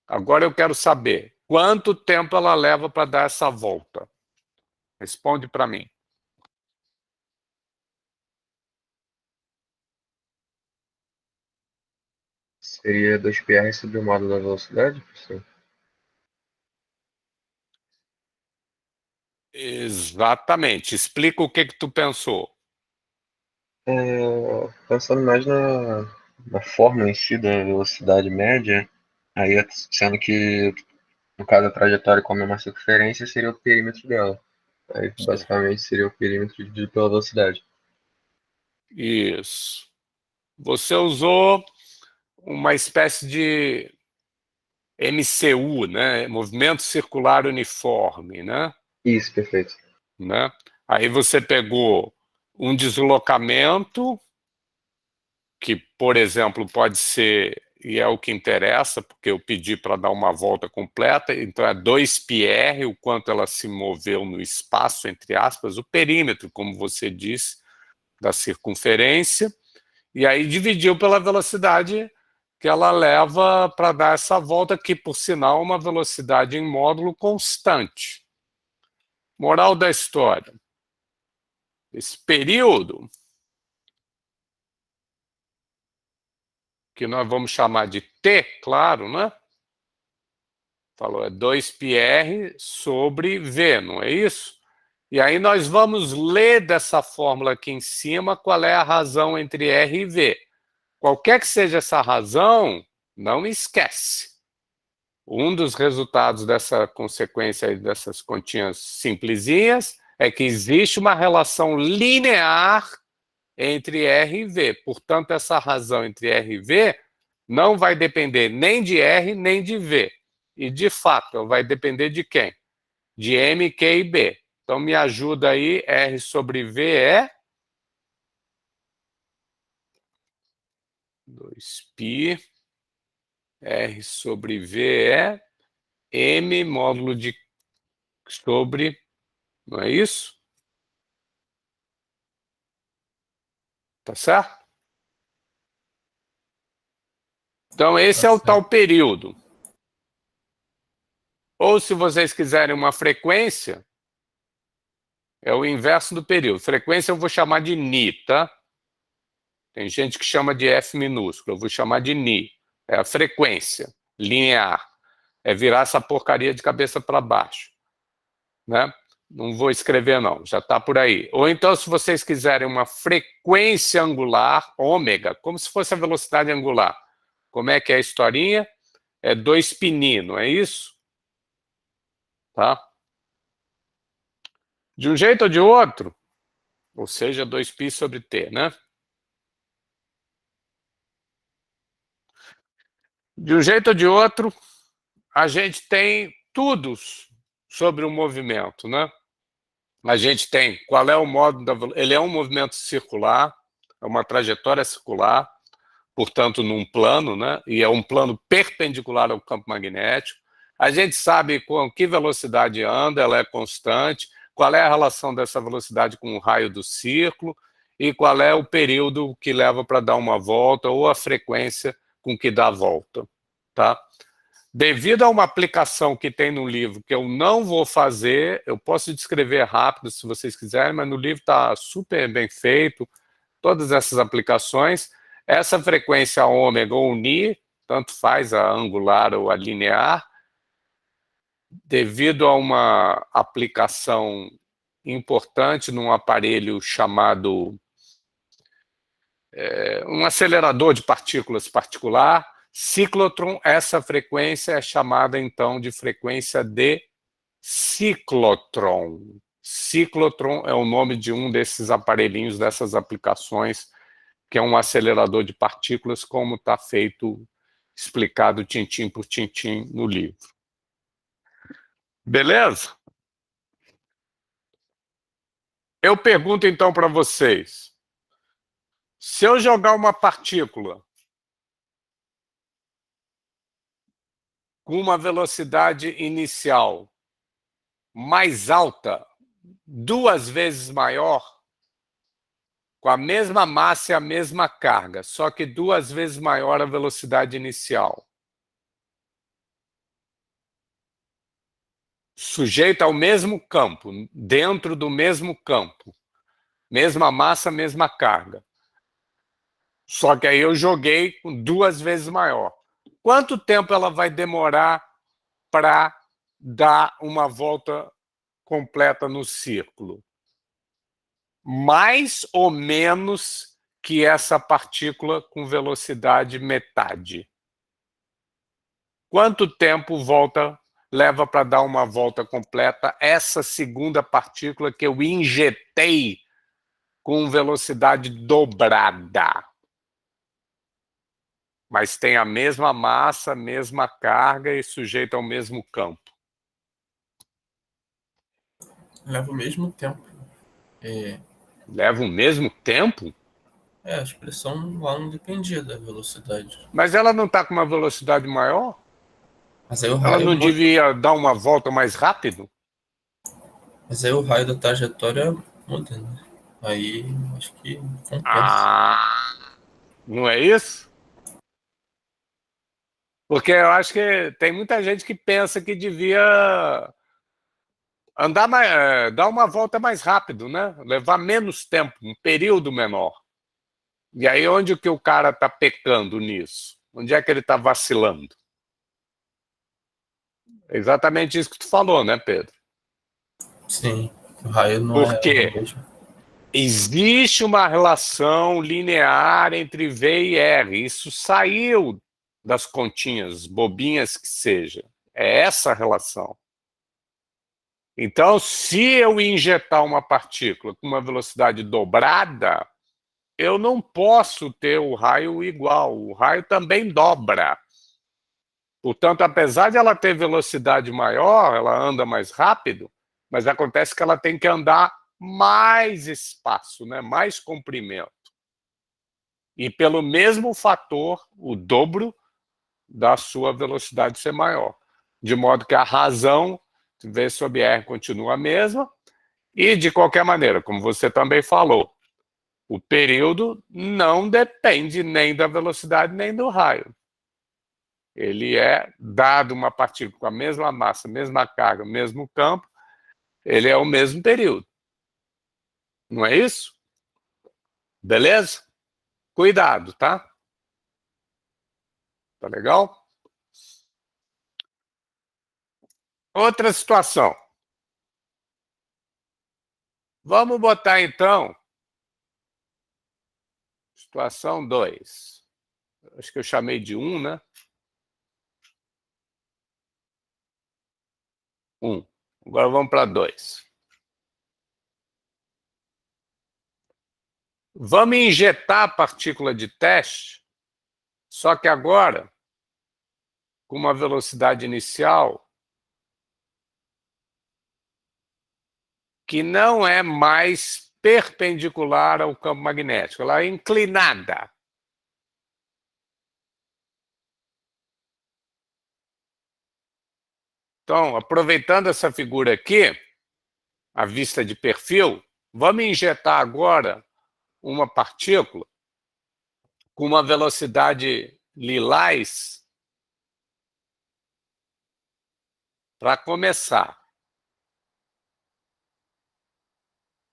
Speaker 1: Agora eu quero saber, Quanto tempo ela leva para dar essa volta? Responde para mim.
Speaker 2: Seria 2πr sobre o módulo da velocidade, professor?
Speaker 1: Exatamente. Explica o que tu pensou.
Speaker 2: Pensando mais na fórmula em si da velocidade média, aí sendo que, no caso, a trajetória como é uma circunferência, seria o perímetro dela. Aí, basicamente, seria o perímetro dividido pela velocidade.
Speaker 1: Isso. Você usou uma espécie de MCU, né? Movimento Circular Uniforme, né?
Speaker 2: Isso, perfeito.
Speaker 1: Né? Aí você pegou um deslocamento, que, por exemplo, pode ser, e é o que interessa, porque eu pedi para dar uma volta completa, então é 2πr, o quanto ela se moveu no espaço, entre aspas, o perímetro, como você disse, da circunferência, e aí dividiu pela velocidade que ela leva para dar essa volta, que, por sinal, é uma velocidade em módulo constante. Moral da história. Esse período, que nós vamos chamar de T, claro, né? Falou, é 2πr sobre V, não é isso? E aí nós vamos ler dessa fórmula aqui em cima qual é a razão entre R e V. Qualquer que seja essa razão, não esquece. Um dos resultados dessa consequência aí, dessas continhas simplesinhas, é que existe uma relação linear entre R e V. Portanto, essa razão entre R e V não vai depender nem de R nem de V. E, de fato, vai depender de quem? De M, Q e B. Então, me ajuda aí, R sobre V é 2π, R sobre V é M módulo de sobre, não é isso? Tá certo? Então, esse é o tal período. Ou, se vocês quiserem uma frequência, é o inverso do período. Frequência eu vou chamar de Ni, tá? Tem gente que chama de F minúsculo, eu vou chamar de Ni. É a frequência linear. É virar essa porcaria de cabeça para baixo. Né? Não vou escrever, não, já está por aí. Ou então, se vocês quiserem uma frequência angular, ômega, como se fosse a velocidade angular. Como é que é a historinha? É 2π, não é isso? Tá? De um jeito ou de outro, ou seja, 2π sobre t, né? De um jeito ou de outro, a gente tem tudo sobre o movimento, né? A gente tem qual é o modo da... Ele é um movimento circular, é uma trajetória circular, portanto, num plano, né? E é um plano perpendicular ao campo magnético. A gente sabe com que velocidade anda, ela é constante, qual é a relação dessa velocidade com o raio do círculo e qual é o período que leva para dar uma volta ou a frequência com que dá a volta, tá? Devido a uma aplicação que tem no livro que eu não vou fazer, eu posso descrever rápido se vocês quiserem, mas no livro está super bem feito, todas essas aplicações. Essa frequência ômega ou Ni, tanto faz a angular ou a linear, devido a uma aplicação importante num aparelho chamado um acelerador de partículas particular, ciclotron, essa frequência é chamada então de frequência de ciclotron. Ciclotron é o nome de um desses aparelhinhos, dessas aplicações, que é um acelerador de partículas, como está feito, explicado tintim por tintim no livro. Beleza? Eu pergunto então para vocês, se eu jogar uma partícula com uma velocidade inicial mais alta, 2 vezes maior, com a mesma massa e a mesma carga, só que 2 vezes maior a velocidade inicial. sujeito ao mesmo campo, dentro do mesmo campo. Mesma massa, mesma carga. Só que aí eu joguei com 2 vezes maior. Quanto tempo ela vai demorar para dar uma volta completa no círculo? Mais ou menos que essa partícula com velocidade metade. Quanto tempo leva para dar uma volta completa essa segunda partícula que eu injetei com velocidade dobrada? Mas tem a mesma massa, mesma carga e sujeito ao mesmo campo.
Speaker 6: Leva o mesmo tempo.
Speaker 1: Leva o mesmo tempo?
Speaker 6: A expressão lá não dependia da velocidade.
Speaker 1: Mas ela não está com uma velocidade maior?
Speaker 6: Mas aí o
Speaker 1: Ela
Speaker 6: raio
Speaker 1: não devia dar uma volta mais rápido?
Speaker 6: Mas aí o raio da trajetória muda, né? Aí acho que compensa.
Speaker 1: Não é isso? Porque eu acho que tem muita gente que pensa que devia andar dar uma volta mais rápido, né? Levar menos tempo, um período menor. E aí onde que o cara está pecando nisso? Onde é que ele está vacilando? É exatamente isso que tu falou, né, Pedro?
Speaker 6: Sim, o raio não
Speaker 1: Por
Speaker 6: é
Speaker 1: quê?
Speaker 6: o mesmo.
Speaker 1: Existe uma relação linear entre V e R. Isso saiu das continhas, bobinhas que seja. É essa a relação. Então, se eu injetar uma partícula com uma velocidade dobrada, eu não posso ter o raio igual. O raio também dobra. Portanto, apesar de ela ter velocidade maior, ela anda mais rápido, mas acontece que ela tem que andar mais espaço, né? Mais comprimento. E pelo mesmo fator, o dobro da sua velocidade ser maior. De modo que a razão V sobre R continua a mesma, e de qualquer maneira, como você também falou, o período não depende nem da velocidade nem do raio. Ele é dado uma partícula com a mesma massa, mesma carga, mesmo campo, ele é o mesmo período. Não é isso? Beleza? Cuidado, tá? Tá legal? Outra situação. Vamos botar, então, situação 2. Acho que eu chamei de 1, né? 1. Agora vamos para 2. Vamos injetar a partícula de teste, só que agora, com uma velocidade inicial que não é mais perpendicular ao campo magnético, ela é inclinada. Então, aproveitando essa figura aqui, a vista de perfil, vamos injetar agora uma partícula com uma velocidade lilás para começar.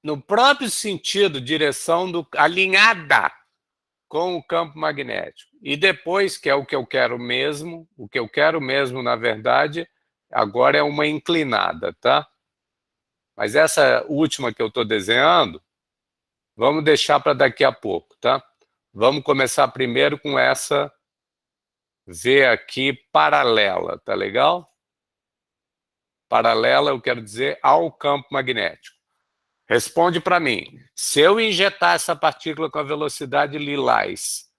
Speaker 1: No próprio sentido, direção alinhada com o campo magnético. E depois, que é o que eu quero mesmo, na verdade, agora é uma inclinada, tá? Mas essa última que eu estou desenhando, vamos deixar para daqui a pouco, tá? Vamos começar primeiro com essa V aqui paralela, tá legal? Paralela, eu quero dizer, ao campo magnético. Responde para mim. Se eu injetar essa partícula com a velocidade lilás,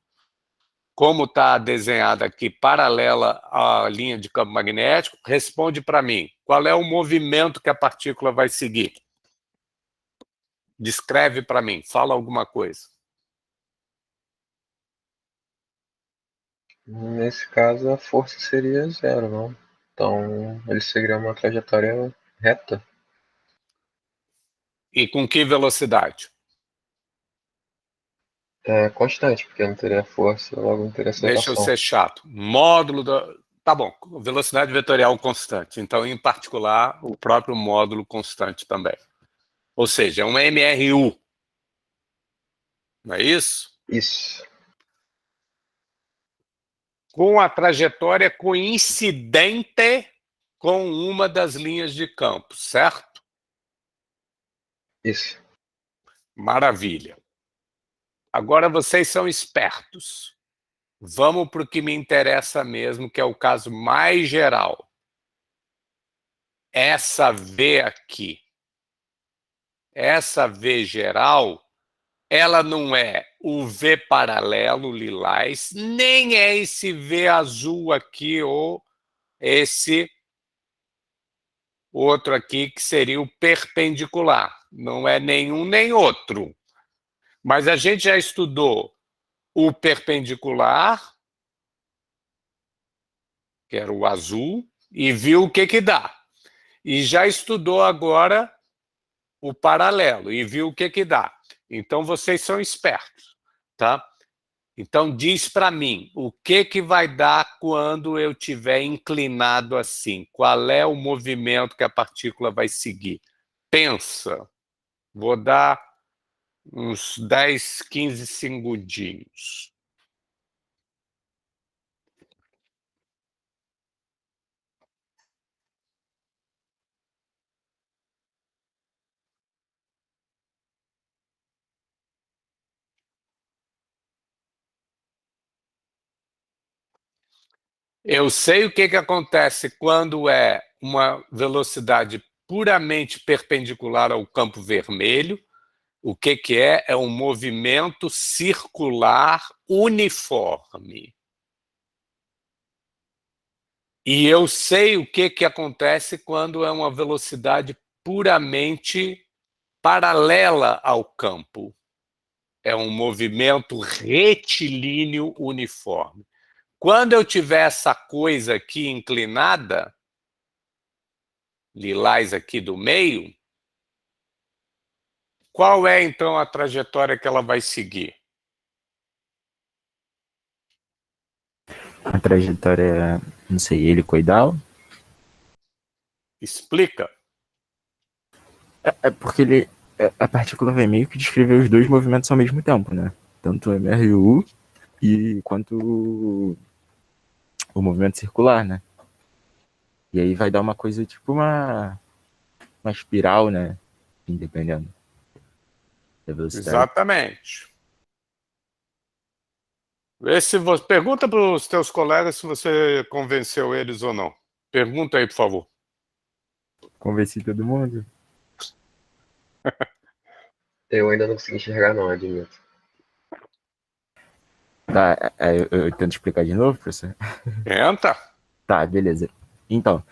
Speaker 1: como está desenhada aqui, paralela à linha de campo magnético, responde para mim. Qual é o movimento que a partícula vai seguir? Descreve para mim, fala alguma coisa.
Speaker 2: Nesse caso, a força seria zero, não? Então, ele seguiria uma trajetória reta.
Speaker 1: E com que velocidade?
Speaker 2: É constante, porque não teria força, logo não teria
Speaker 1: Deixa eu
Speaker 2: aceleração.
Speaker 1: ser chato. Módulo da... Tá bom, velocidade vetorial constante. Então, em particular, o próprio módulo constante também. Ou seja, é um MRU. Não é isso?
Speaker 2: Isso.
Speaker 1: Com a trajetória coincidente com uma das linhas de campo, certo?
Speaker 2: Isso.
Speaker 1: Maravilha. Agora vocês são espertos. Vamos para o que me interessa mesmo, que é o caso mais geral. Essa V aqui, essa V geral, ela não é o V paralelo lilás, nem é esse V azul aqui ou esse outro aqui que seria o perpendicular. Não é nenhum nem outro. Mas a gente já estudou o perpendicular, que era o azul, e viu o que que dá. E já estudou agora o paralelo e viu o que que dá. Então, vocês são espertos, tá? Então, diz para mim, o que que vai dar quando eu estiver inclinado assim? Qual é o movimento que a partícula vai seguir? Pensa. Vou dar uns 10, 15 segundinhos. Eu sei o que que acontece quando é uma velocidade puramente perpendicular ao campo vermelho. O que que é? É um movimento circular uniforme. E eu sei o que que acontece quando é uma velocidade puramente paralela ao campo. É um movimento retilíneo uniforme. Quando eu tiver essa coisa aqui inclinada, lilás aqui do meio, qual é então a trajetória que ela vai seguir?
Speaker 5: A trajetória, não sei, helicoidal?
Speaker 1: Explica.
Speaker 5: É porque a partícula vai meio que descrever os dois movimentos ao mesmo tempo, né? Tanto o MRU quanto o movimento circular, né? E aí vai dar uma coisa tipo uma espiral, né? Dependendo da velocidade.
Speaker 1: Exatamente. Vê se você... Pergunta para os teus colegas se você convenceu eles ou não. Pergunta aí, por favor.
Speaker 5: Convenci todo mundo?
Speaker 2: Eu ainda não consegui enxergar, não, admito.
Speaker 5: Tá, eu tento explicar de novo, professor?
Speaker 1: Tenta.
Speaker 5: Tá, beleza. Então,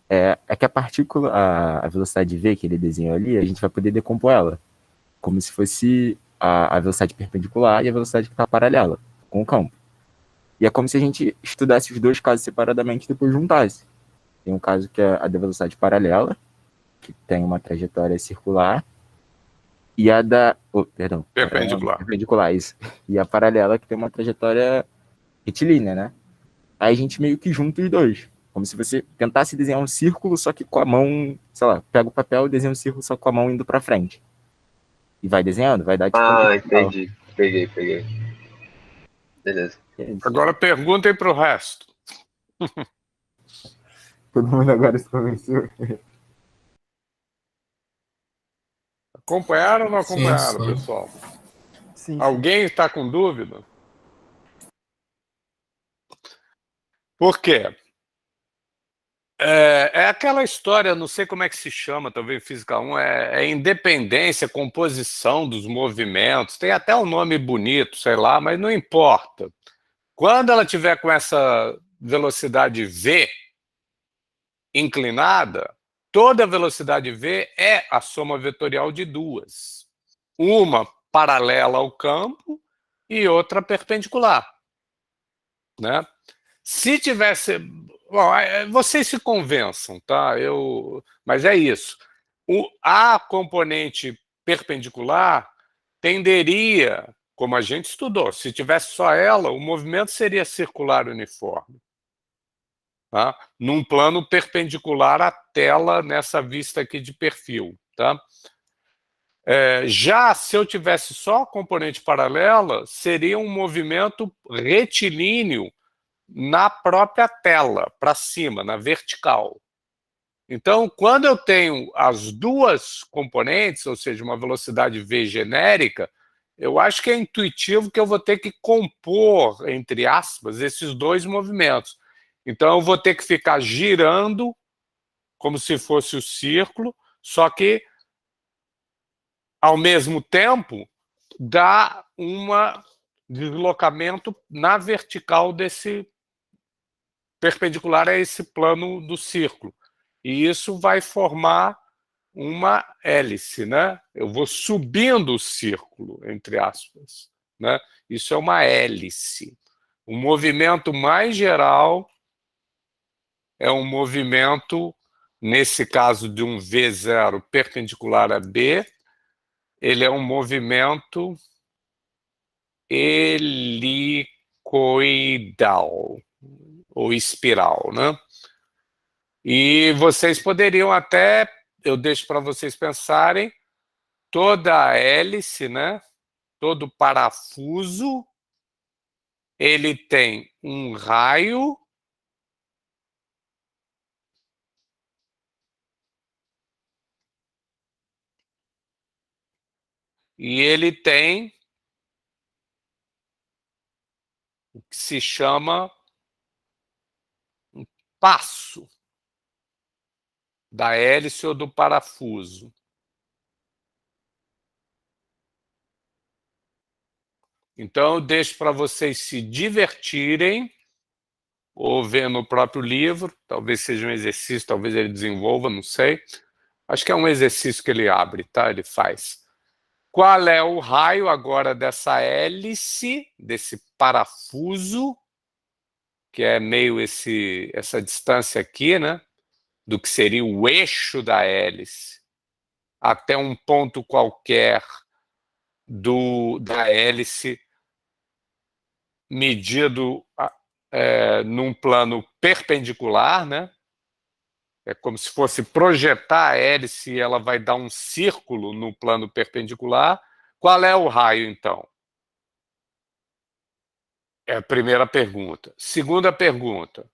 Speaker 5: é que a partícula, a velocidade V que ele desenhou ali, a gente vai poder decompor ela. Como se fosse a velocidade perpendicular e a velocidade que está paralela com o campo. E é como se a gente estudasse os dois casos separadamente e depois juntasse. Tem um caso que é a da velocidade paralela, que tem uma trajetória circular, e a da...
Speaker 1: Perpendicular.
Speaker 5: Perpendicular, isso. E a paralela, que tem uma trajetória retilínea, né? Aí a gente meio que junta os dois. Como se você tentasse desenhar um círculo, só que com a mão, sei lá, pega o papel e desenha um círculo só com a mão indo pra frente. E vai desenhando, vai dar tipo...
Speaker 2: Ah, entendi. Peguei. Beleza.
Speaker 1: Agora perguntem para o resto.
Speaker 5: Todo mundo agora se convenceu.
Speaker 1: Acompanharam ou não acompanharam,
Speaker 6: Sim.
Speaker 1: pessoal?
Speaker 5: Sim.
Speaker 1: Alguém está com dúvida? Por quê? É aquela história, não sei como é que se chama, talvez Física 1, é independência, composição dos movimentos, tem até um nome bonito, sei lá, mas não importa. Quando ela tiver com essa velocidade V inclinada, toda velocidade V é a soma vetorial de duas. Uma paralela ao campo e outra perpendicular, né? Se tivesse... Bom, vocês se convençam, tá? Mas é isso. A componente perpendicular tenderia, como a gente estudou, se tivesse só ela, o movimento seria circular uniforme. tá? Num plano perpendicular à tela nessa vista aqui de perfil. Tá? Já se eu tivesse só componente paralela, seria um movimento retilíneo na própria tela, para cima, na vertical. Então, quando eu tenho as duas componentes, ou seja, uma velocidade v genérica, eu acho que é intuitivo que eu vou ter que compor, entre aspas, esses dois movimentos. Então, eu vou ter que ficar girando como se fosse o círculo, só que, ao mesmo tempo, dá um deslocamento na vertical desse perpendicular a esse plano do círculo. E isso vai formar uma hélice, né? Eu vou subindo o círculo, entre aspas, né? Isso é uma hélice. O movimento mais geral é um movimento, nesse caso de um V0 perpendicular a B, ele é um movimento helicoidal, ou espiral, né? E vocês poderiam até, eu deixo para vocês pensarem, toda a hélice, né? Todo parafuso, ele tem um raio e ele tem o que se chama um passo da hélice ou do parafuso. Então, eu deixo para vocês se divertirem, ou ver no próprio livro, talvez seja um exercício, talvez ele desenvolva, não sei. Acho que é um exercício que ele abre, tá? Ele faz. Qual é o raio agora dessa hélice, desse parafuso, que é meio essa distância aqui, né? Do que seria o eixo da hélice, até um ponto qualquer da hélice, medido num plano perpendicular, né? É como se fosse projetar a hélice e ela vai dar um círculo no plano perpendicular. Qual é o raio, então? É a primeira pergunta. Segunda pergunta.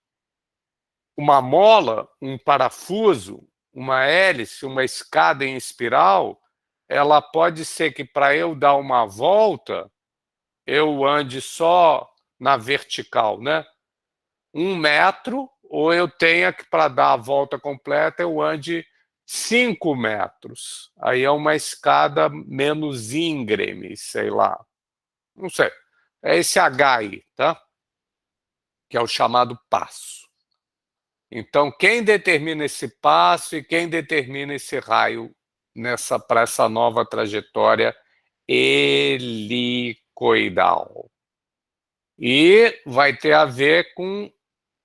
Speaker 1: Uma mola, um parafuso, uma hélice, uma escada em espiral, ela pode ser que para eu dar uma volta, eu ande só na vertical, né? 1 metro, ou eu tenha que, para dar a volta completa, eu ande 5 metros. Aí é uma escada menos íngreme, sei lá. Não sei. É esse H aí, tá? Que é o chamado passo. Então, quem determina esse passo e quem determina esse raio para essa nova trajetória helicoidal? E vai ter a ver com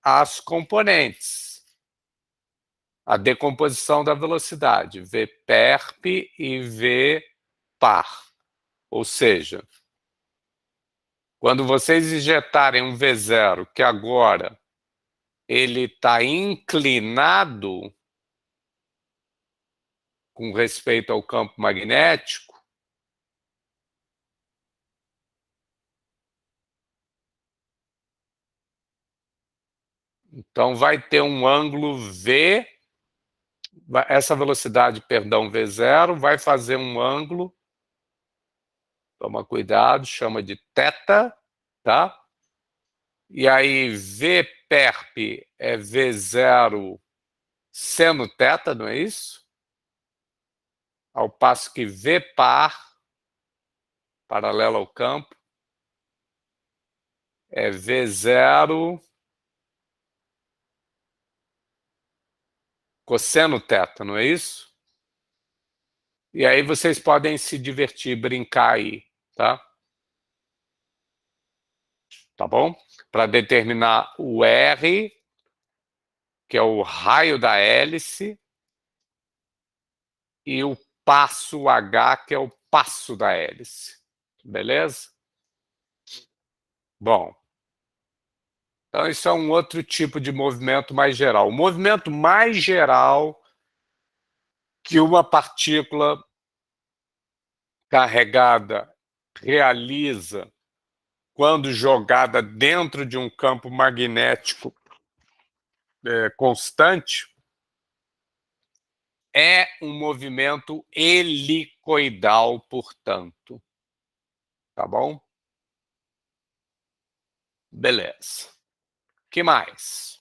Speaker 1: as componentes. A decomposição da velocidade, v perp e v par. Ou seja, quando vocês injetarem um V0, que agora ele está inclinado com respeito ao campo magnético, então vai ter um ângulo V, essa velocidade, perdão, V0, vai fazer um ângulo, toma cuidado, chama de θ, tá? E aí V perp é V0 seno θ, não é isso? Ao passo que V par, paralelo ao campo, é V0 cosseno θ, não é isso? E aí vocês podem se divertir, brincar aí, tá? Tá bom? Para determinar o R, que é o raio da hélice, e o passo H, que é o passo da hélice. Beleza? Bom, Então, isso é um outro tipo de movimento mais geral. O movimento mais geral que uma partícula carregada realiza quando jogada dentro de um campo magnético constante é um movimento helicoidal, portanto. Tá bom? Beleza. O que mais?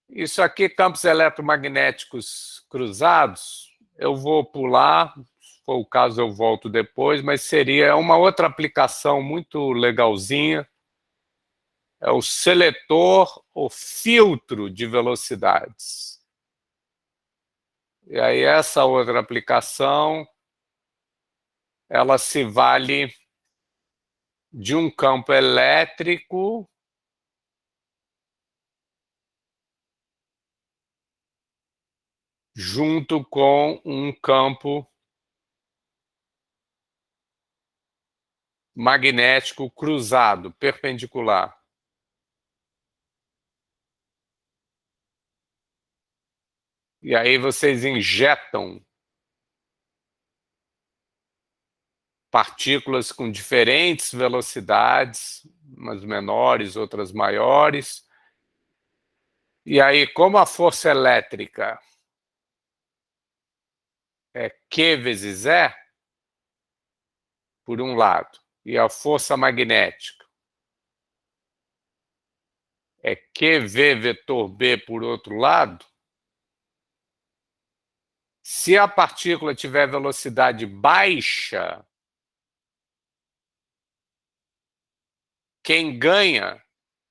Speaker 1: Isso aqui, campos eletromagnéticos cruzados, eu vou pular, se for o caso eu volto depois, mas seria uma outra aplicação muito legalzinha, é o seletor ou filtro de velocidades. E aí essa outra aplicação, ela se vale de um campo elétrico junto com um campo magnético cruzado, perpendicular. E aí vocês injetam partículas com diferentes velocidades, umas menores, outras maiores. E aí, como a força elétrica é Q vezes E, por um lado, e a força magnética é QV vetor B por outro lado, se a partícula tiver velocidade baixa, quem ganha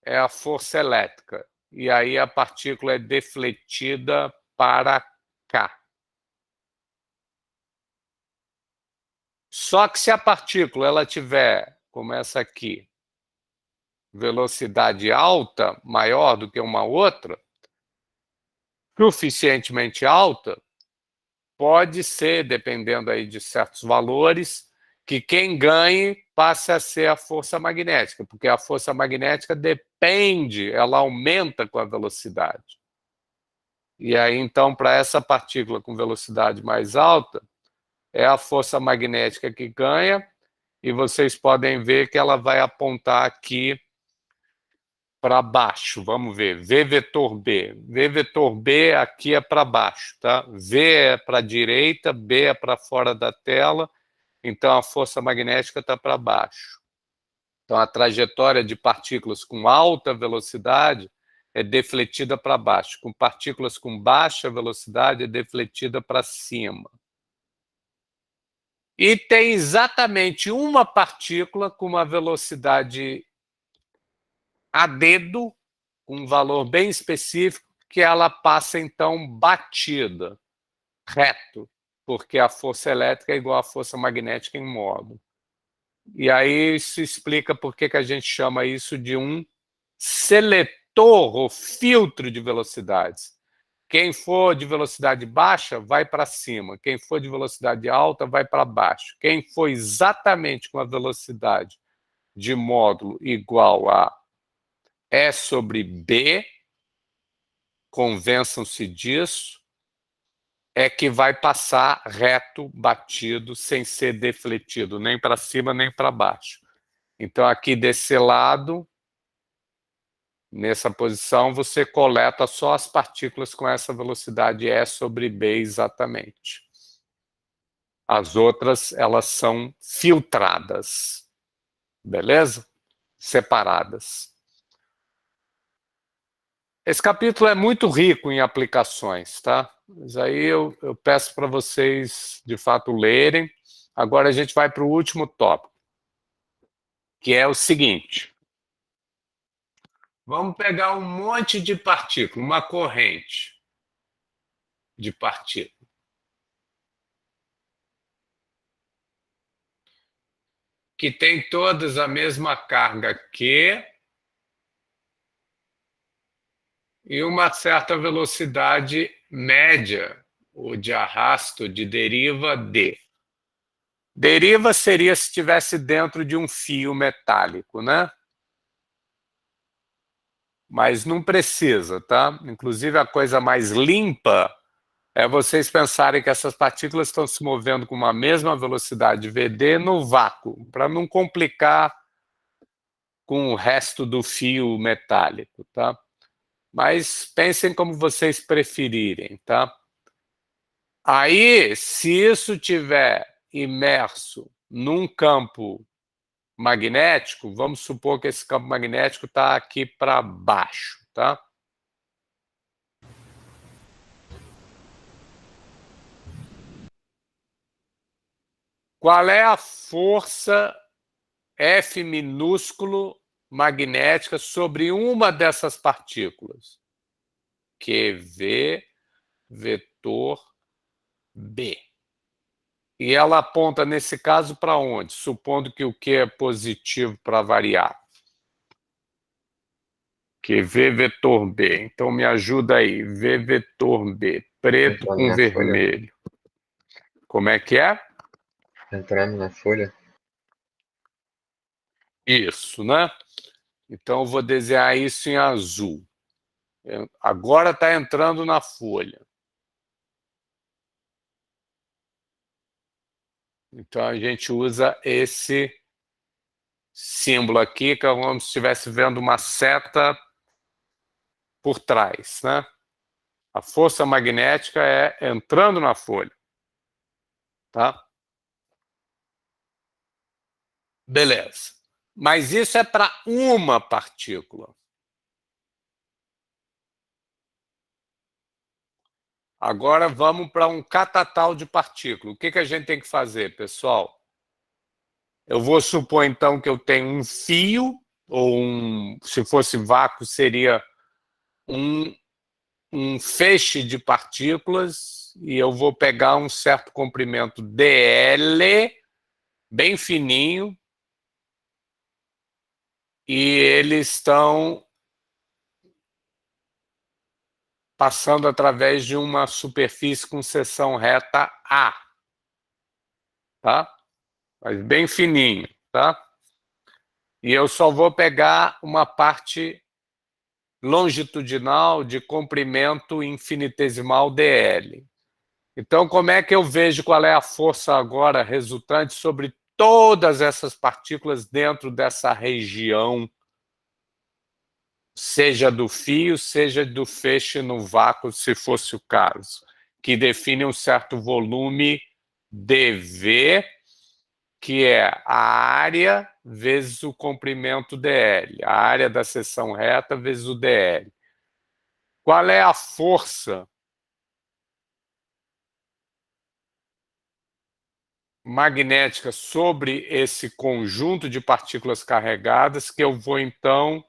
Speaker 1: é a força elétrica. E aí a partícula é defletida para cá. Só que se a partícula ela tiver, como essa aqui, velocidade alta, maior do que uma outra, suficientemente alta, pode ser, dependendo aí de certos valores, que quem ganhe passe a ser a força magnética, porque a força magnética depende, ela aumenta com a velocidade. E aí, então, para essa partícula com velocidade mais alta, é a força magnética que ganha, e vocês podem ver que ela vai apontar aqui para baixo. Vamos ver, V vetor B. V vetor B aqui é para baixo, tá? V é para a direita, B é para fora da tela, então a força magnética está para baixo. Então a trajetória de partículas com alta velocidade é defletida para baixo. Com partículas com baixa velocidade é defletida para cima. E tem exatamente uma partícula com uma velocidade a dedo, com um valor bem específico, que ela passa, então, batida, reto, porque a força elétrica é igual à força magnética em módulo. E aí isso explica por que a gente chama isso de um seletor ou filtro de velocidades. Quem for de velocidade baixa, vai para cima. Quem for de velocidade alta, vai para baixo. Quem for exatamente com a velocidade de módulo igual a E sobre B, convençam-se disso, é que vai passar reto, batido, sem ser defletido, nem para cima, nem para baixo. Então, aqui desse lado, nessa posição, você coleta só as partículas com essa velocidade E sobre B exatamente. As outras, elas são filtradas, beleza? Separadas. Esse capítulo é muito rico em aplicações, tá? Mas aí eu peço para vocês, de fato, lerem. Agora a gente vai para o último tópico, que é o seguinte. Vamos pegar um monte de partícula, uma corrente de partícula. Que tem todas a mesma carga Q e uma certa velocidade média, ou de arrasto, de deriva D. Deriva seria se estivesse dentro de um fio metálico, né? mas não precisa, tá? Inclusive, a coisa mais limpa é vocês pensarem que essas partículas estão se movendo com uma mesma velocidade VD no vácuo, para não complicar com o resto do fio metálico, tá? Mas pensem como vocês preferirem, tá? Aí, se isso tiver imerso num campo magnético, vamos supor que esse campo magnético está aqui para baixo, tá? Qual é a força F minúsculo magnética sobre uma dessas partículas? QV vetor B. E ela aponta, nesse caso, para onde? Supondo que o Q é positivo para variar. QV vetor B. Então, me ajuda aí. V vetor B. Preto
Speaker 2: Entrando
Speaker 1: com
Speaker 2: na
Speaker 1: vermelho. Como é que é?
Speaker 2: Entrando na folha.
Speaker 1: Isso, né? Então, eu vou desenhar isso em azul. Agora está entrando na folha. Então, a gente usa esse símbolo aqui, que é como se estivesse vendo uma seta por trás, né? A força magnética é entrando na folha, tá? Beleza. Mas isso é para uma partícula. Agora vamos para um catatal de partículas. O que a gente tem que fazer, pessoal? Eu vou supor, então, que eu tenho um fio, ou se fosse vácuo, seria um feixe de partículas, e eu vou pegar um certo comprimento dl, bem fininho, e eles estão passando através de uma superfície com seção reta A, tá? Mas bem fininho, tá? E eu só vou pegar uma parte longitudinal de comprimento infinitesimal dl. Então, como é que eu vejo qual é a força agora resultante sobre todas essas partículas dentro dessa região, seja do fio, seja do feixe no vácuo, se fosse o caso, que define um certo volume dV, que é a área vezes o comprimento dl, a área da seção reta vezes o dl. Qual é a força magnética sobre esse conjunto de partículas carregadas, que eu vou, então,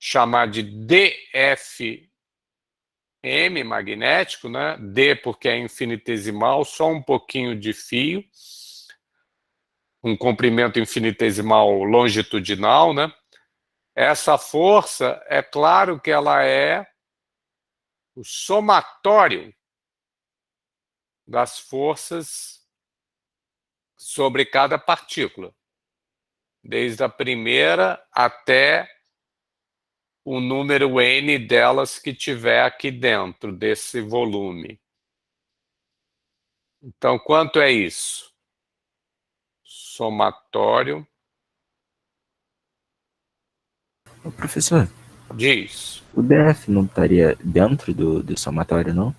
Speaker 1: chamar de dFm magnético, né? D porque é infinitesimal, só um pouquinho de fio, um comprimento infinitesimal longitudinal, né? Essa força, é claro que ela é o somatório das forças sobre cada partícula, desde a primeira até o número n delas que tiver aqui dentro desse volume. Então, quanto é isso? Somatório.
Speaker 5: Ô, professor,
Speaker 1: Diz.
Speaker 5: o DF não estaria dentro do somatório, não?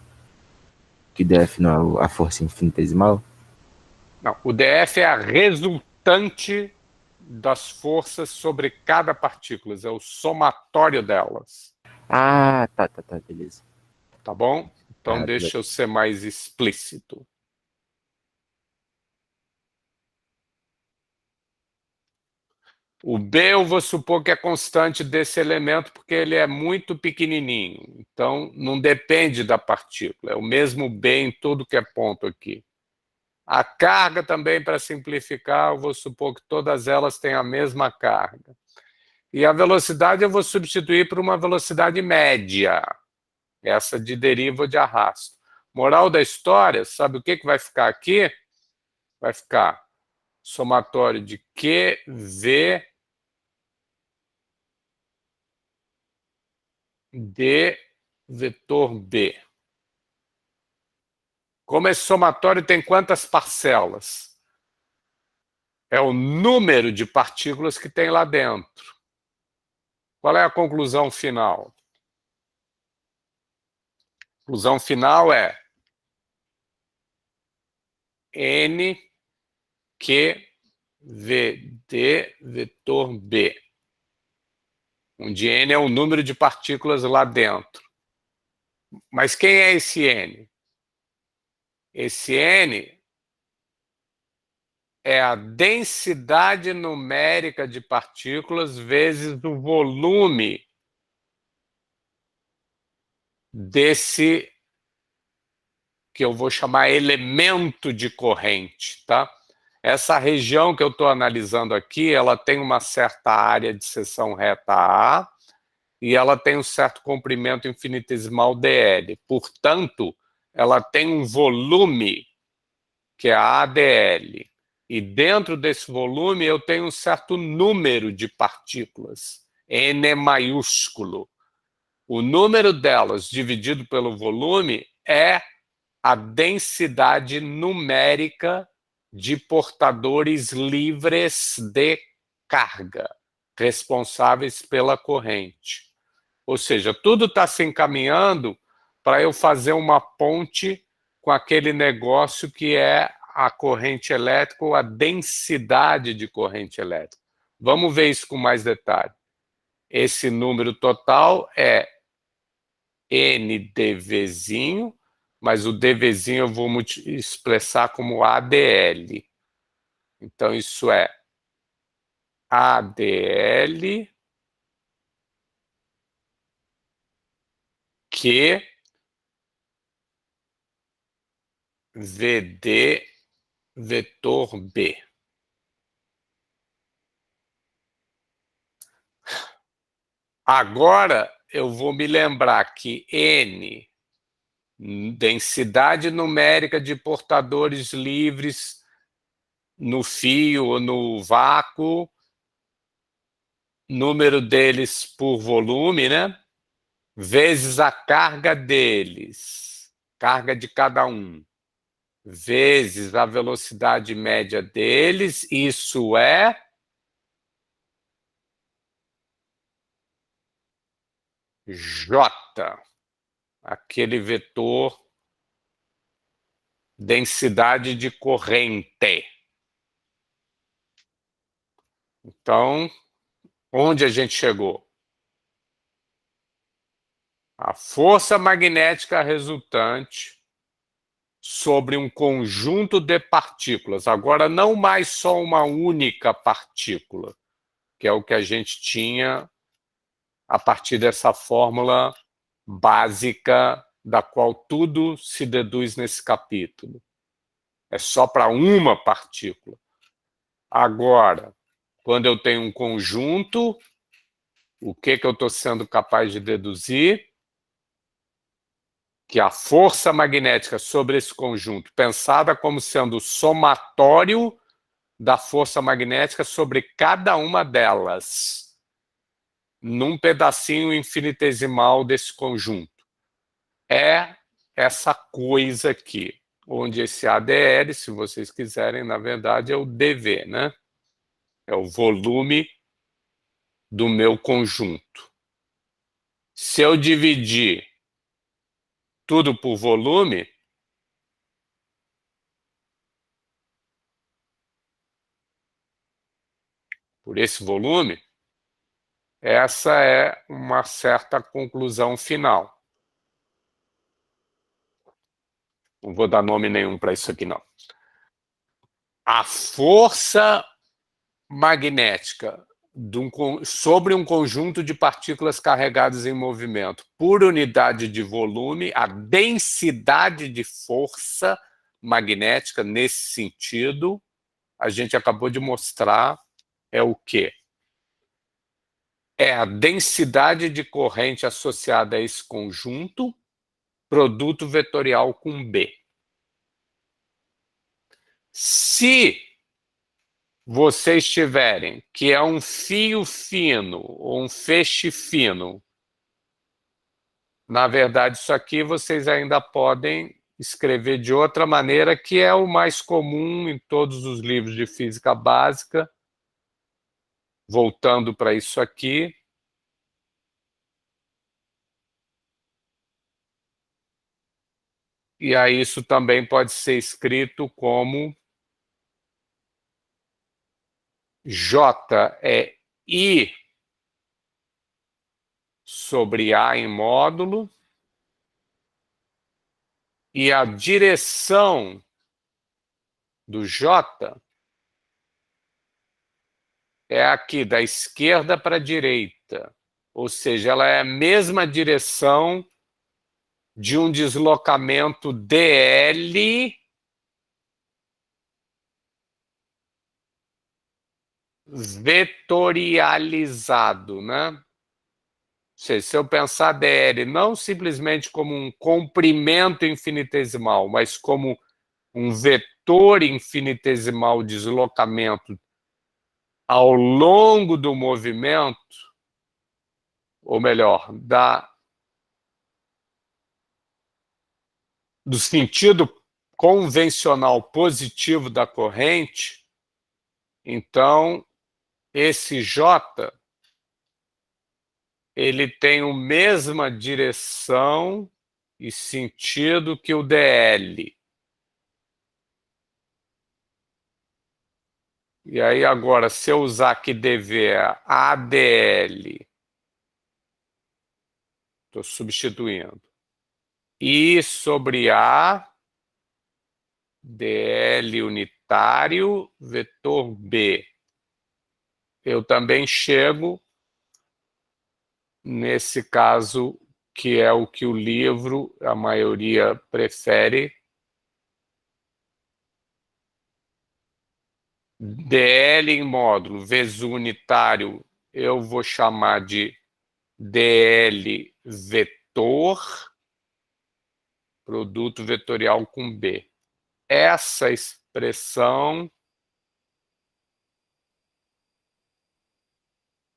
Speaker 5: Que DF não é a força infinitesimal?
Speaker 1: Não, o DF é a resultante das forças sobre cada partícula, é o somatório delas.
Speaker 5: Ah, tá, beleza.
Speaker 1: Tá bom? Então,
Speaker 5: Ah,
Speaker 1: deixa eu ser mais explícito. O B eu vou supor que é constante desse elemento porque ele é muito pequenininho. Então, não depende da partícula. É o mesmo B em tudo que é ponto aqui. A carga também, para simplificar, eu vou supor que todas elas têm a mesma carga. E a velocidade eu vou substituir por uma velocidade média. Essa de deriva de arrasto. Moral da história, sabe o que vai ficar aqui? Vai ficar somatório de QV D vetor B. Como esse somatório tem quantas parcelas? É o número de partículas que tem lá dentro. Qual é a conclusão final? A conclusão final é N Q VD vetor B, onde N é o número de partículas lá dentro. Mas quem é esse N? Esse N é a densidade numérica de partículas vezes o volume desse que eu vou chamar elemento de corrente, tá? Essa região que eu estou analisando aqui, ela tem uma certa área de seção reta A e ela tem um certo comprimento infinitesimal dl. Portanto, ela tem um volume que é a ADL. E dentro desse volume eu tenho um certo número de partículas, N maiúsculo. O número delas dividido pelo volume é a densidade numérica de portadores livres de carga, responsáveis pela corrente. Ou seja, tudo está se encaminhando para eu fazer uma ponte com aquele negócio que é a corrente elétrica ou a densidade de corrente elétrica. Vamos ver isso com mais detalhe. Esse número total é NdVzinho, mas o dVzinho eu vou expressar como ADL. Então, isso é ADL que VD vetor B. Agora, eu vou me lembrar que N, densidade numérica de portadores livres no fio ou no vácuo, número deles por volume, né? Vezes a carga deles, carga de cada um, vezes a velocidade média deles, isso é J, aquele vetor densidade de corrente. Então, onde a gente chegou? A força magnética resultante sobre um conjunto de partículas. Agora, não mais só uma única partícula, que é o que a gente tinha a partir dessa fórmula básica da qual tudo se deduz nesse capítulo. É só para uma partícula. Agora, quando eu tenho um conjunto, o que eu estou sendo capaz de deduzir? Que a força magnética sobre esse conjunto, pensada como sendo o somatório da força magnética sobre cada uma delas, num pedacinho infinitesimal desse conjunto, é essa coisa aqui, onde esse ADL, se vocês quiserem, na verdade é o dV, né? É o volume do meu conjunto. Se eu dividir tudo por volume, por esse volume, essa é uma certa conclusão final. Não vou dar nome nenhum para isso aqui, não. A força magnética sobre um conjunto de partículas carregadas em movimento por unidade de volume, a densidade de força magnética nesse sentido, a gente acabou de mostrar, é o quê? É a densidade de corrente associada a esse conjunto, produto vetorial com B. Se vocês tiverem que é um fio fino ou um feixe fino Na verdade, isso aqui vocês ainda podem escrever de outra maneira, que é o mais comum em todos os livros de física básica. Voltando para isso aqui. E aí isso também pode ser escrito como J é I sobre A em módulo, e a direção do J é aqui, da esquerda para a direita. Ou seja, ela é a mesma direção de um deslocamento dl vetorializado, né? Ou seja, se eu pensar dl não simplesmente como um comprimento infinitesimal, mas como um vetor infinitesimal de deslocamento ao longo do movimento, ou melhor, do sentido convencional positivo da corrente, então esse J ele tem a mesma direção e sentido que o dl. E aí agora, se eu usar aqui dv é ADL, estou substituindo, I sobre A, dl unitário, vetor B. Eu também chego nesse caso, que é o que o livro, a maioria prefere, dl em módulo vezes o unitário, eu vou chamar de dl vetor, produto vetorial com B. Essa expressão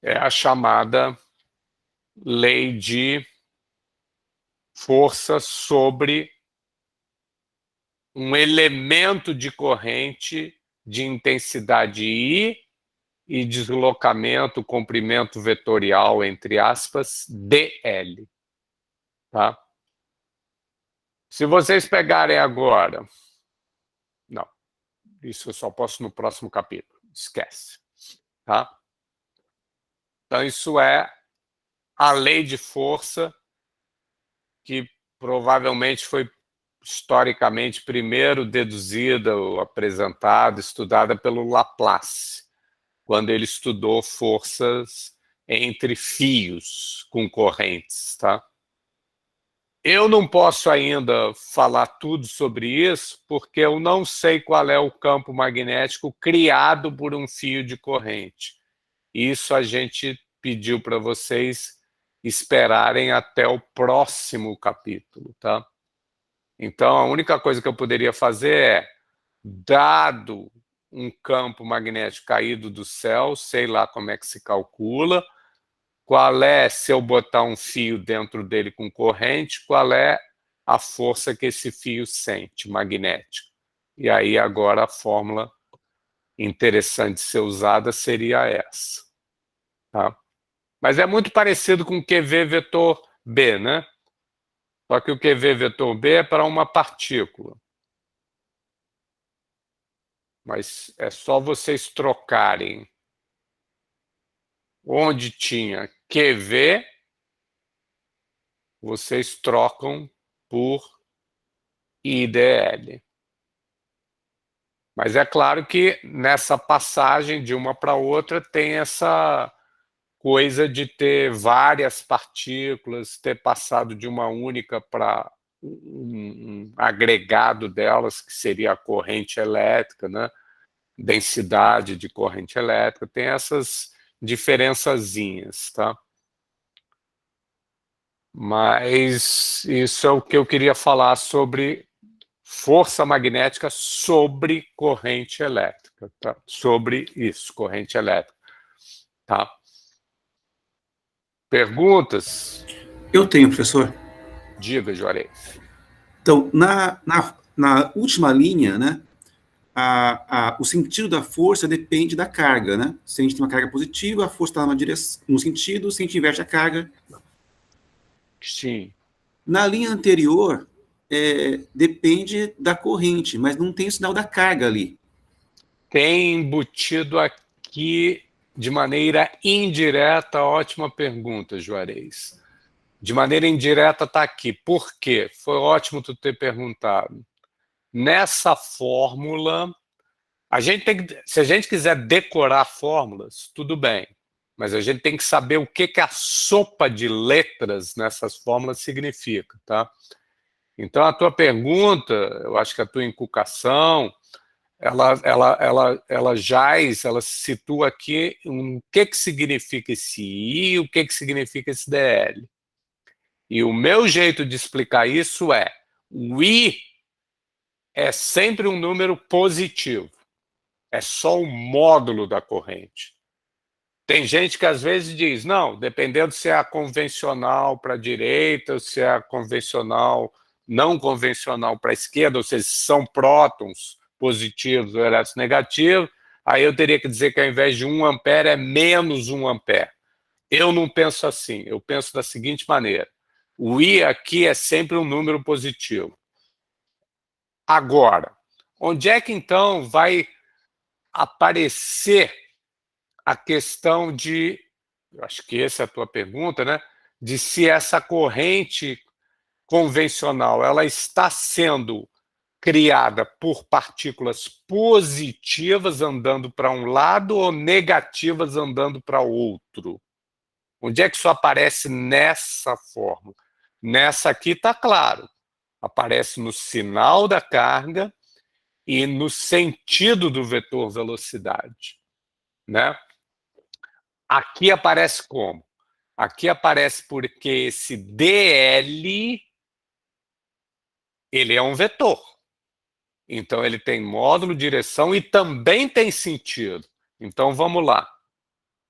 Speaker 1: é a chamada lei de força sobre um elemento de corrente de intensidade I e deslocamento, comprimento vetorial, entre aspas, dl. Tá? Se vocês pegarem agora... Não, isso eu só posso no próximo capítulo, esquece. Tá? Então, isso é a lei de força que provavelmente foi historicamente primeiro deduzida, ou apresentada, estudada pelo Laplace, quando ele estudou forças entre fios com correntes, tá? Eu não posso ainda falar tudo sobre isso, porque eu não sei qual é o campo magnético criado por um fio de corrente. Isso a gente pediu para vocês esperarem até o próximo capítulo, tá? Então, a única coisa que eu poderia fazer é, dado um campo magnético caído do céu, sei lá como é que se calcula, qual é, se eu botar um fio dentro dele com corrente, qual é a força que esse fio sente, magnética. E aí, agora, a fórmula interessante de ser usada seria essa. Tá? Mas é muito parecido com o QV vetor B, né? Só que o QV vetor B é para uma partícula. Mas é só vocês trocarem onde tinha QV, vocês trocam por IDL. Mas é claro que nessa passagem de uma para outra tem essa coisa de ter várias partículas, ter passado de uma única para um agregado delas, que seria a corrente elétrica, né? Densidade de corrente elétrica, tem essas diferençazinhas, tá? Mas isso é o que eu queria falar sobre força magnética sobre corrente elétrica, tá? Sobre isso, corrente elétrica, tá? Perguntas?
Speaker 3: Eu tenho, professor.
Speaker 1: Diga, Juarez.
Speaker 3: Então, na última linha, né, o sentido da força depende da carga, né? Se a gente tem uma carga positiva, a força está no sentido, se a gente inverte a carga.
Speaker 1: Sim.
Speaker 3: Na linha anterior, depende da corrente, mas não tem o sinal da carga ali.
Speaker 1: Tem embutido aqui de maneira indireta, ótima pergunta, Juarez. De maneira indireta está aqui. Por quê? Foi ótimo tu ter perguntado. Nessa fórmula, se a gente quiser decorar fórmulas, tudo bem. Mas a gente tem que saber o que a sopa de letras nessas fórmulas significa, tá? Então, a tua pergunta, eu acho que a tua inculcação, ela se situa aqui o que significa esse I, o que significa esse DL. E o meu jeito de explicar isso é: o I é sempre um número positivo. É só o módulo da corrente. Tem gente que às vezes diz, não, dependendo se é a convencional para a direita, ou se é a convencional, não convencional para a esquerda, ou seja, se são prótons positivos ou elétrons negativos, aí eu teria que dizer que ao invés de 1 ampere é menos 1 ampere. Eu não penso assim, eu penso da seguinte maneira: o I aqui é sempre um número positivo. Agora, onde é que então vai aparecer a questão de, eu acho que essa é a tua pergunta, né? De se essa corrente convencional ela está sendo criada por partículas positivas andando para um lado ou negativas andando para o outro. Onde é que isso aparece nessa fórmula? Nessa aqui está claro. Aparece no sinal da carga e no sentido do vetor velocidade, né? Aqui aparece como? Aqui aparece porque esse DL ele é um vetor. Então ele tem módulo, direção e também tem sentido. Então vamos lá.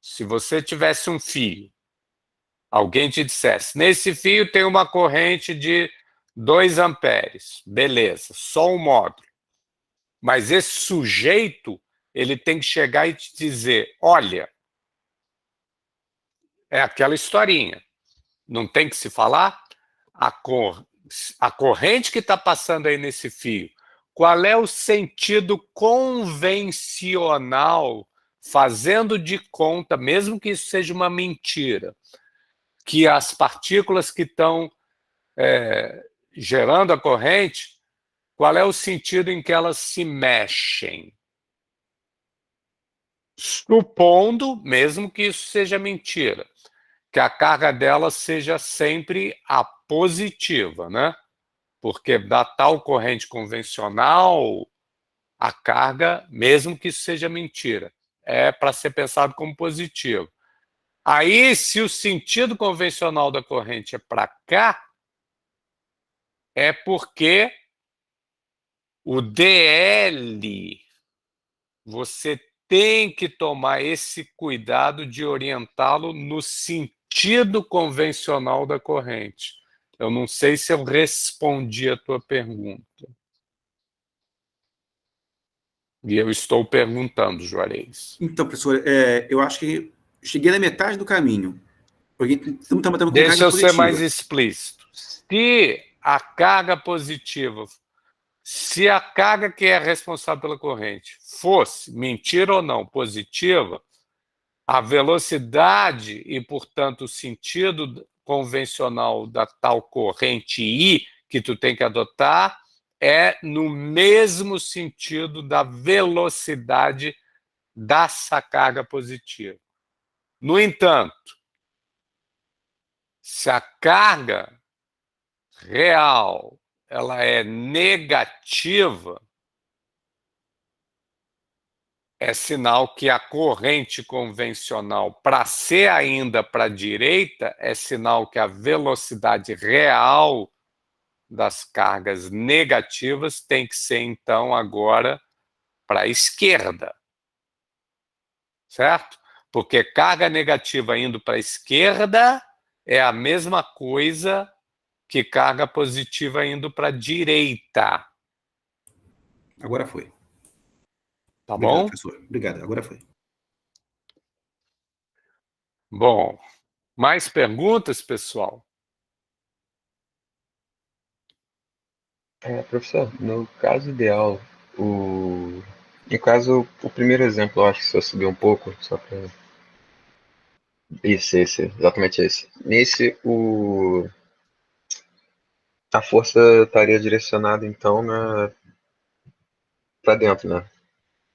Speaker 1: Se você tivesse um fio, alguém te dissesse, nesse fio tem uma corrente de 2 amperes. Beleza, só um módulo. Mas esse sujeito, ele tem que chegar e te dizer, olha, é aquela historinha. Não tem que se falar? A corrente que está passando aí nesse fio, qual é o sentido convencional, fazendo de conta, mesmo que isso seja uma mentira, que as partículas que estão gerando a corrente, qual é o sentido em que elas se mexem? Supondo, mesmo que isso seja mentira, que a carga dela seja sempre a positiva, né? Porque da tal corrente convencional, a carga, mesmo que isso seja mentira, é para ser pensado como positivo. Aí, se o sentido convencional da corrente é para cá, é porque o DL, você tem que tomar esse cuidado de orientá-lo no sentido convencional da corrente. Eu não sei se eu respondi a tua pergunta. E eu estou perguntando, Juarez.
Speaker 3: Então, professor, eu acho que cheguei na metade do caminho. Porque estamos trabalhando com
Speaker 1: Deixa
Speaker 3: carga
Speaker 1: eu
Speaker 3: positiva.
Speaker 1: ser mais explícito. Se a carga positiva, se a carga que é responsável pela corrente fosse, mentira ou não, positiva, a velocidade e, portanto, o sentido convencional da tal corrente I que tu tem que adotar é no mesmo sentido da velocidade dessa carga positiva. No entanto, se a carga real ela é negativa, é sinal que a corrente convencional, para ser ainda para a direita, é sinal que a velocidade real das cargas negativas tem que ser, então, agora para a esquerda. Certo? Porque carga negativa indo para a esquerda é a mesma coisa que carga positiva indo para a direita.
Speaker 3: Agora foi.
Speaker 1: Tá
Speaker 3: Obrigado,
Speaker 1: bom?
Speaker 3: professor. Obrigado, agora foi.
Speaker 1: Bom, mais perguntas, pessoal?
Speaker 2: Professor, no caso ideal, no caso, o primeiro exemplo, eu acho que se eu subir um pouco, só para. Isso, esse, exatamente esse. Nesse, a força estaria direcionada, então, para dentro, né?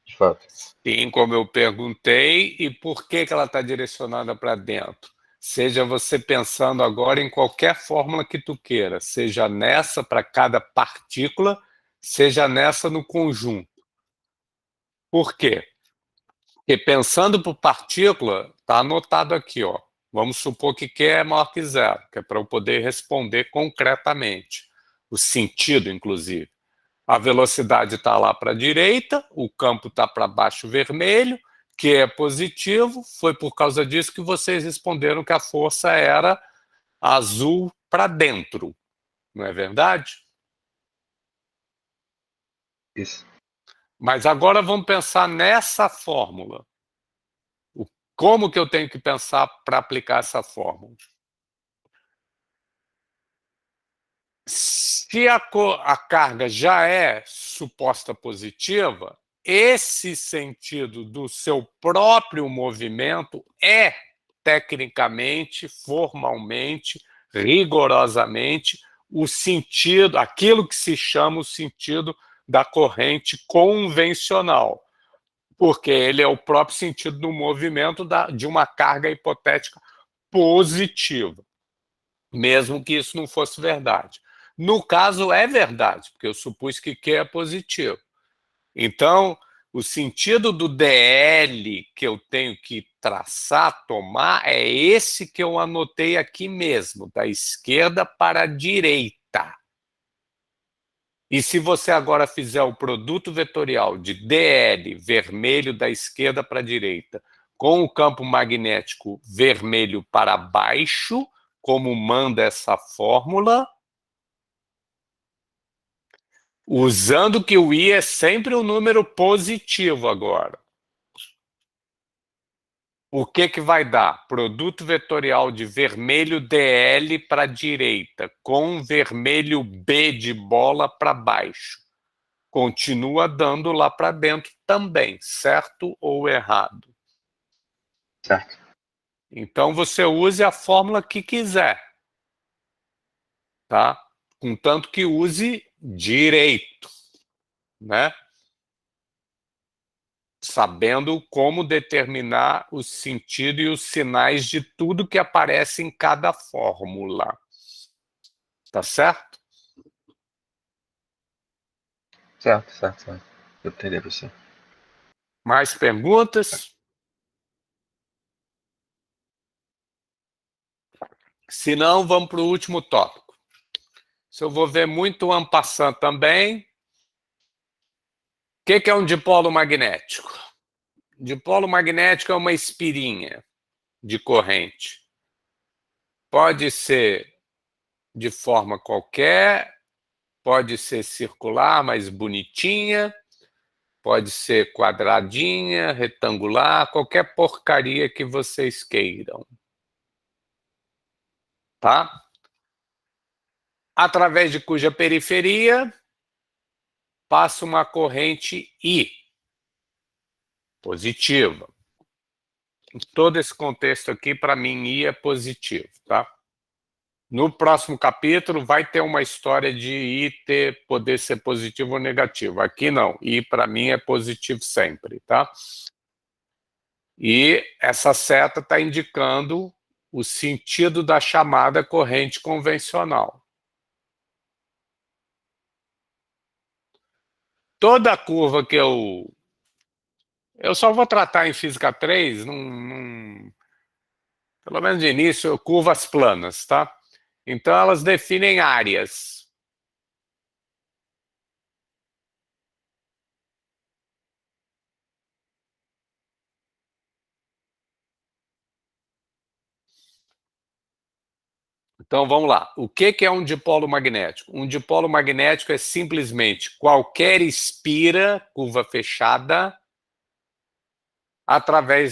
Speaker 2: De fato.
Speaker 1: Sim, como eu perguntei, e por que ela está direcionada para dentro? Seja você pensando agora em qualquer fórmula que tu queira, seja nessa para cada partícula, seja nessa no conjunto. Por quê? Porque pensando por partícula, está anotado aqui, ó. Vamos supor que Q é maior que zero, que é para eu poder responder concretamente. O sentido, inclusive. A velocidade está lá para a direita, o campo está para baixo vermelho, que é positivo. Foi por causa disso que vocês responderam que a força era azul para dentro. Não é verdade?
Speaker 2: Isso.
Speaker 1: Mas agora vamos pensar nessa fórmula. Como que eu tenho que pensar para aplicar essa fórmula? Se a carga já é suposta positiva, esse sentido do seu próprio movimento é, tecnicamente, formalmente, rigorosamente, o sentido, aquilo que se chama o sentido da corrente convencional, porque ele é o próprio sentido do movimento de uma carga hipotética positiva, mesmo que isso não fosse verdade. No caso, é verdade, porque eu supus que Q é positivo. Então, o sentido do DL que eu tenho que traçar, tomar, é esse que eu anotei aqui mesmo, da esquerda para a direita. E se você agora fizer o produto vetorial de DL, vermelho da esquerda para a direita, com o campo magnético vermelho para baixo, como manda essa fórmula, usando que o I é sempre um número positivo agora. O que vai dar? Produto vetorial de vermelho DL para a direita, com vermelho B de bola para baixo. Continua dando lá para dentro também, certo ou errado?
Speaker 2: Certo.
Speaker 1: Então você use a fórmula que quiser, tá? Contanto que use direito, né? Sabendo como determinar o sentido e os sinais de tudo que aparece em cada fórmula. Tá certo?
Speaker 2: Certo, certo, certo. Eu entendi, professor.
Speaker 1: Mais perguntas? Se não, vamos para o último tópico. Se eu vou ver muito en passant também. O que é um dipolo magnético? Dipolo magnético é uma espirinha de corrente. Pode ser de forma qualquer, pode ser circular, mais bonitinha, pode ser quadradinha, retangular, qualquer porcaria que vocês queiram. Tá? Através de cuja periferia passa uma corrente I, positiva. Em todo esse contexto aqui, para mim, I é positivo, tá? No próximo capítulo vai ter uma história de I poder ser positivo ou negativo. Aqui não, I para mim é positivo sempre, tá? E essa seta está indicando o sentido da chamada corrente convencional. Toda curva que eu só vou tratar em física 3, pelo menos de início, curvas planas, tá? Então elas definem áreas. Então, vamos lá. O que é um dipolo magnético? Um dipolo magnético é simplesmente qualquer espira, curva fechada,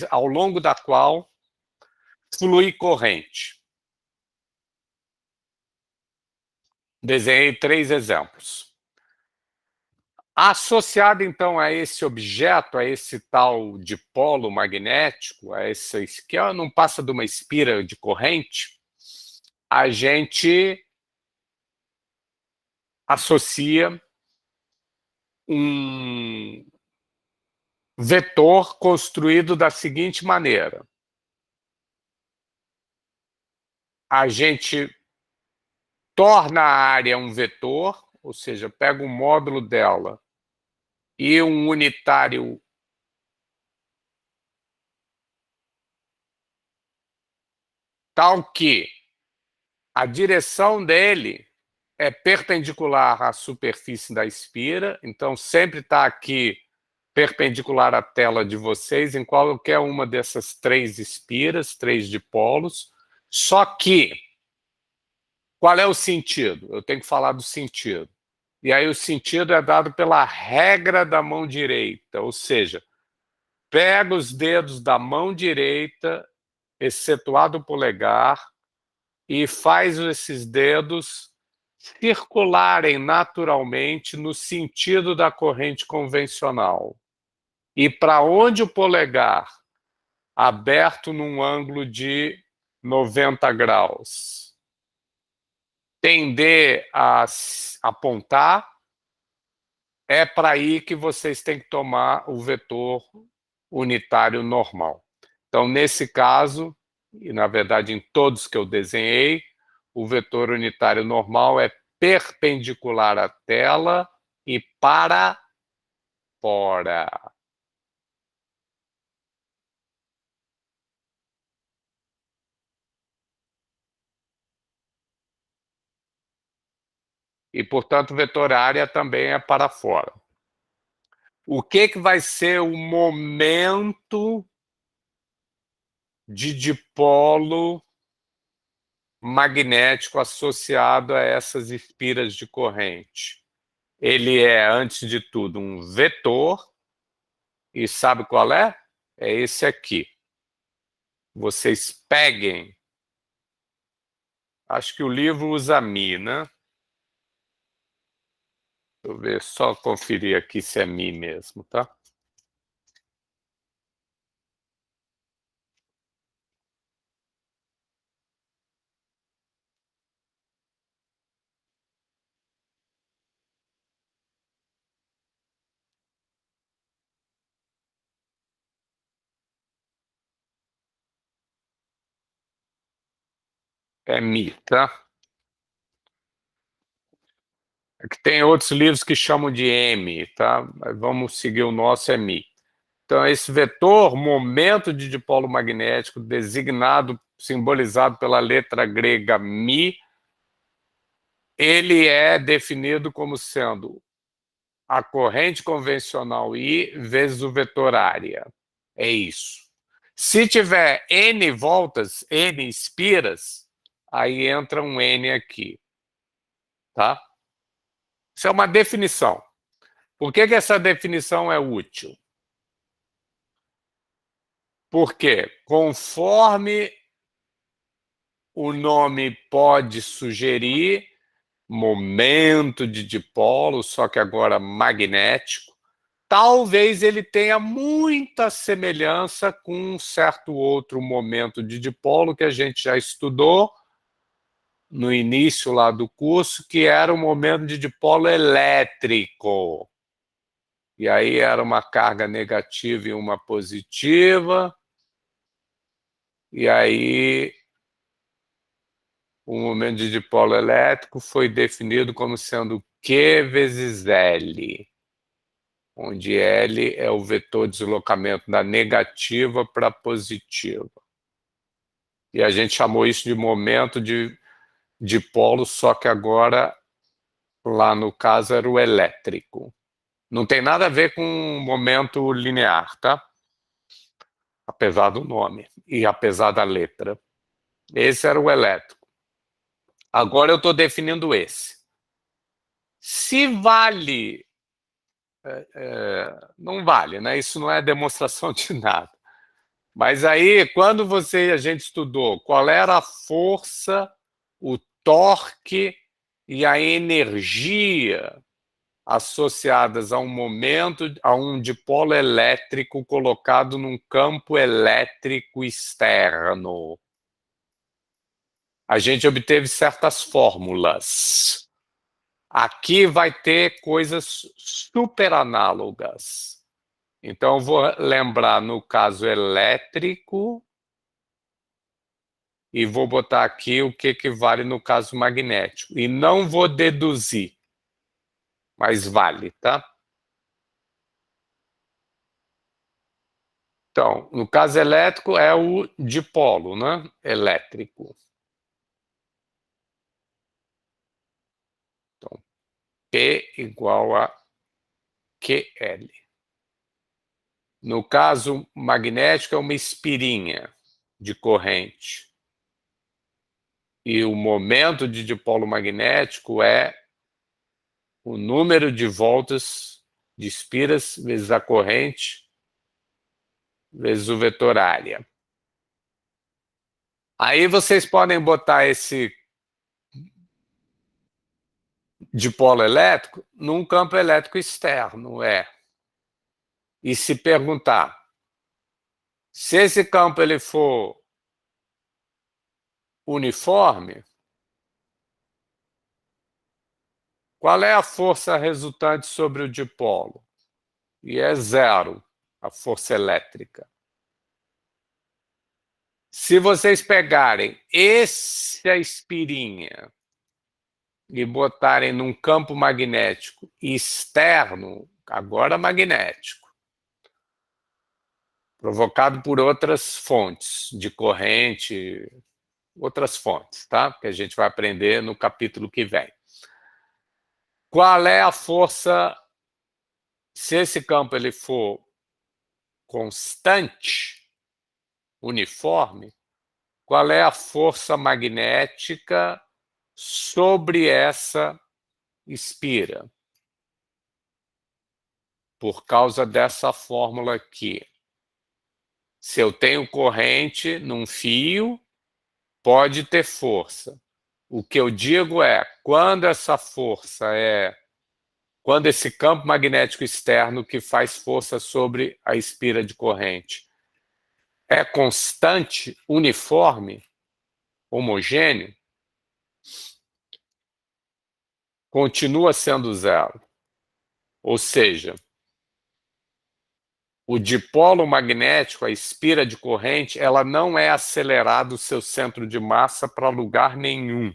Speaker 1: ao longo da qual flui corrente. Desenhei 3 exemplos. Associado, então, a esse objeto, a esse tal dipolo magnético, que não passa de uma espira de corrente, a gente associa um vetor construído da seguinte maneira. A gente torna a área um vetor, ou seja, pega um módulo dela e um unitário tal que a direção dele é perpendicular à superfície da espira, então sempre está aqui perpendicular à tela de vocês em qualquer uma dessas 3 espiras, 3 dipolos, só que qual é o sentido? Eu tenho que falar do sentido. E aí o sentido é dado pela regra da mão direita, ou seja, pega os dedos da mão direita, excetuado o polegar, e faz esses dedos circularem naturalmente no sentido da corrente convencional. E para onde o polegar, aberto num ângulo de 90 graus, tender a apontar, é para aí que vocês têm que tomar o vetor unitário normal. Então, nesse caso, e na verdade em todos que eu desenhei, o vetor unitário normal é perpendicular à tela e para fora. E, portanto, o vetor área também é para fora. O que vai ser o momento de dipolo magnético associado a essas espiras de corrente? Ele é, antes de tudo, um vetor. E sabe qual é? É esse aqui. Vocês peguem. Acho que o livro usa Mi, né? Deixa eu ver, só conferir aqui se é Mi mesmo, tá? É Mi, tá? É que tem outros livros que chamam de M, tá? Mas vamos seguir o nosso, é Mi. Então, esse vetor, momento de dipolo magnético, designado, simbolizado pela letra grega Mi, ele é definido como sendo a corrente convencional I vezes o vetor área. É isso. Se tiver N voltas, N espiras, aí entra um N aqui. Tá? Isso é uma definição. Por que essa definição é útil? Porque conforme o nome pode sugerir, momento de dipolo, só que agora magnético, talvez ele tenha muita semelhança com um certo outro momento de dipolo que a gente já estudou no início lá do curso, que era o momento de dipolo elétrico. E aí era uma carga negativa e uma positiva, e aí o momento de dipolo elétrico foi definido como sendo Q vezes L, onde L é o vetor de deslocamento da negativa para a positiva. E a gente chamou isso de momento de dipolo, só que agora, lá no caso, era o elétrico. Não tem nada a ver com momento linear, tá? Apesar do nome e apesar da letra. Esse era o elétrico. Agora eu estou definindo esse. Se vale... não vale, né? Isso não é demonstração de nada. Mas aí, quando a gente estudou qual era a força, o torque e a energia associadas a um momento, a um dipolo elétrico colocado num campo elétrico externo, a gente obteve certas fórmulas. Aqui vai ter coisas super análogas. Então, eu vou lembrar no caso elétrico e vou botar aqui o que vale no caso magnético. E não vou deduzir, mas vale, tá? Então, no caso elétrico é o dipolo, né? Elétrico. Então, P igual a QL. No caso magnético é uma espirinha de corrente. E o momento de dipolo magnético é o número de voltas de espiras vezes a corrente vezes o vetor área. Aí vocês podem botar esse dipolo elétrico num campo elétrico externo, e se perguntar se esse campo ele for uniforme, qual é a força resultante sobre o dipolo? E é zero a força elétrica. Se vocês pegarem essa espirinha e botarem num campo magnético externo, agora magnético, provocado por outras fontes de corrente, outras fontes, tá? Que a gente vai aprender no capítulo que vem. Qual é a força, se esse campo ele for constante, uniforme, qual é a força magnética sobre essa espira? Por causa dessa fórmula aqui. Se eu tenho corrente num fio, pode ter força. O que eu digo é, quando essa força quando esse campo magnético externo que faz força sobre a espira de corrente é constante, uniforme, homogêneo, continua sendo zero. Ou seja, o dipolo magnético, a espira de corrente, ela não é acelerada o seu centro de massa para lugar nenhum,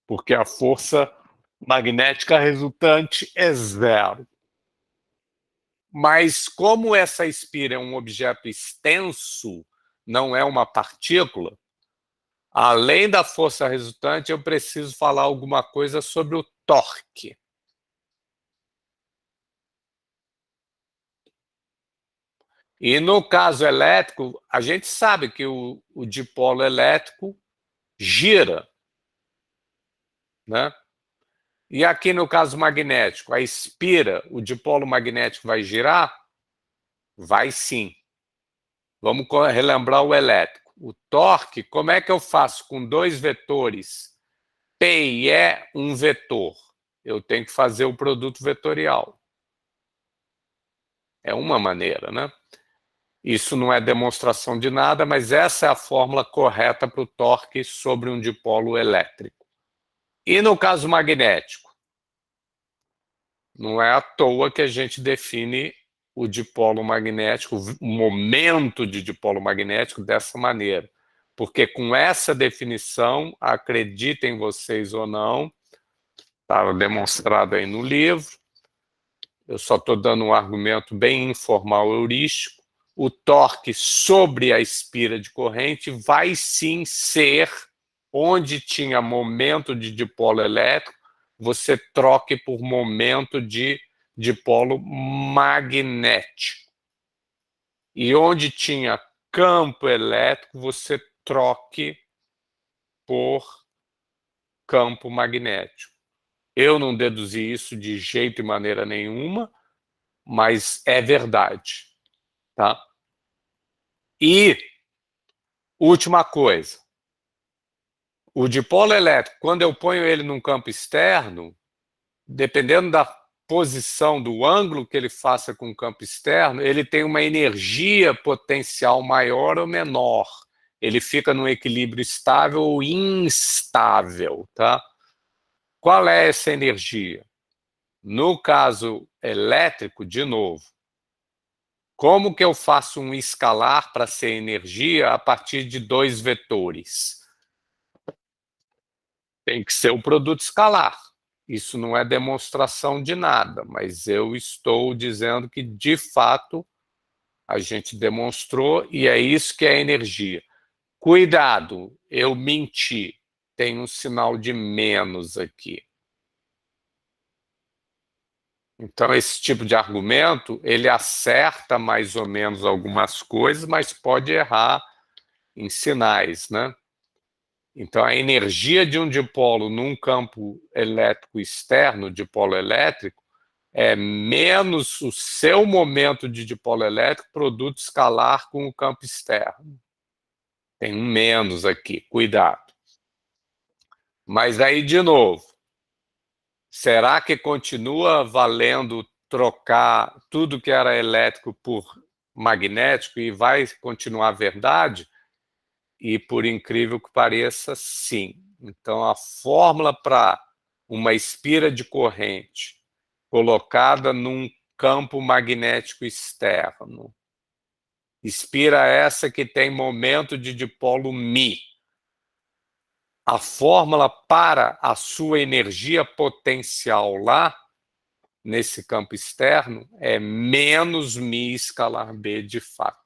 Speaker 1: porque a força magnética resultante é zero. Mas como essa espira é um objeto extenso, não é uma partícula, além da força resultante, eu preciso falar alguma coisa sobre o torque. E no caso elétrico, a gente sabe que o dipolo elétrico gira, né? E aqui no caso magnético, a espira, o dipolo magnético vai girar? Vai sim. Vamos relembrar o elétrico. O torque, como é que eu faço com dois vetores? P e E, um vetor. Eu tenho que fazer o produto vetorial. É uma maneira, né? Isso não é demonstração de nada, mas essa é a fórmula correta para o torque sobre um dipolo elétrico. E no caso magnético? Não é à toa que a gente define o dipolo magnético, o momento de dipolo magnético dessa maneira. Porque com essa definição, acreditem vocês ou não, está demonstrado aí no livro, eu só estou dando um argumento bem informal, heurístico, o torque sobre a espira de corrente vai sim ser, onde tinha momento de dipolo elétrico, você troque por momento de dipolo magnético. E onde tinha campo elétrico, você troque por campo magnético. Eu não deduzi isso de jeito e maneira nenhuma, mas é verdade, tá? E, última coisa, o dipolo elétrico, quando eu ponho ele num campo externo, dependendo da posição, do ângulo que ele faça com o campo externo, ele tem uma energia potencial maior ou menor. Ele fica num equilíbrio estável ou instável, tá? Qual é essa energia? No caso elétrico, de novo, como que eu faço um escalar para ser energia a partir de dois vetores? Tem que ser o produto escalar. Isso não é demonstração de nada, mas eu estou dizendo que, de fato, a gente demonstrou e é isso que é energia. Cuidado, eu menti. Tem um sinal de menos aqui. Então, esse tipo de argumento, ele acerta mais ou menos algumas coisas, mas pode errar em sinais, né? Então, a energia de um dipolo num campo elétrico externo, dipolo elétrico, é menos o seu momento de dipolo elétrico, produto escalar com o campo externo. Tem um menos aqui, cuidado. Mas aí, de novo, será que continua valendo trocar tudo que era elétrico por magnético e vai continuar verdade? E, por incrível que pareça, sim. Então, a fórmula para uma espira de corrente colocada num campo magnético externo, espira essa que tem momento de dipolo μ. A fórmula para a sua energia potencial lá, nesse campo externo, é menos μ escalar B de fato.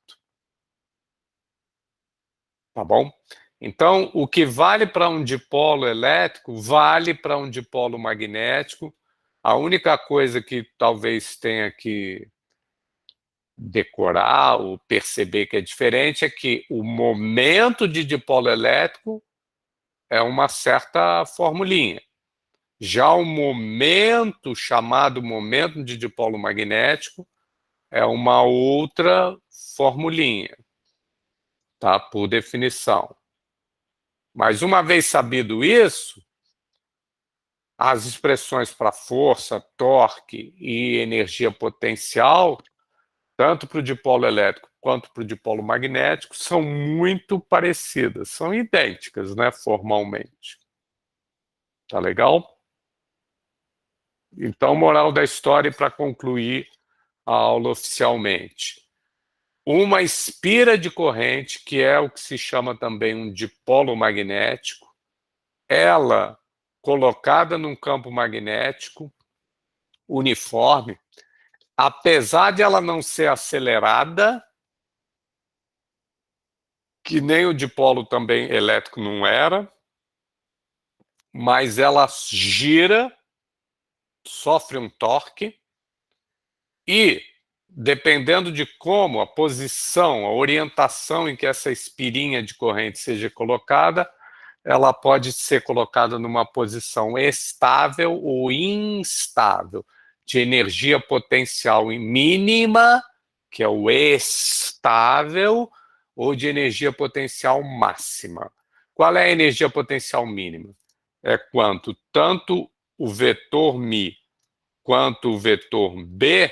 Speaker 1: Tá bom? Então, o que vale para um dipolo elétrico, vale para um dipolo magnético. A única coisa que talvez tenha que decorar ou perceber que é diferente é que o momento de dipolo elétrico é uma certa formulinha. Já o momento, chamado momento de dipolo magnético, é uma outra formulinha, tá? Por definição. Mas uma vez sabido isso, as expressões para força, torque e energia potencial, tanto para o dipolo elétrico quanto para o dipolo magnético, são muito parecidas, são idênticas, né, formalmente. Tá legal? Então, moral da história para concluir a aula oficialmente. Uma espira de corrente, que é o que se chama também um dipolo magnético, ela colocada num campo magnético uniforme, apesar de ela não ser acelerada, que nem o dipolo também elétrico não era, mas ela gira, sofre um torque e, dependendo de como a posição, a orientação em que essa espirinha de corrente seja colocada, ela pode ser colocada numa posição estável ou instável, de energia potencial mínima, que é o estável, ou de energia potencial máxima. Qual é a energia potencial mínima? É quanto tanto o vetor μ quanto o vetor B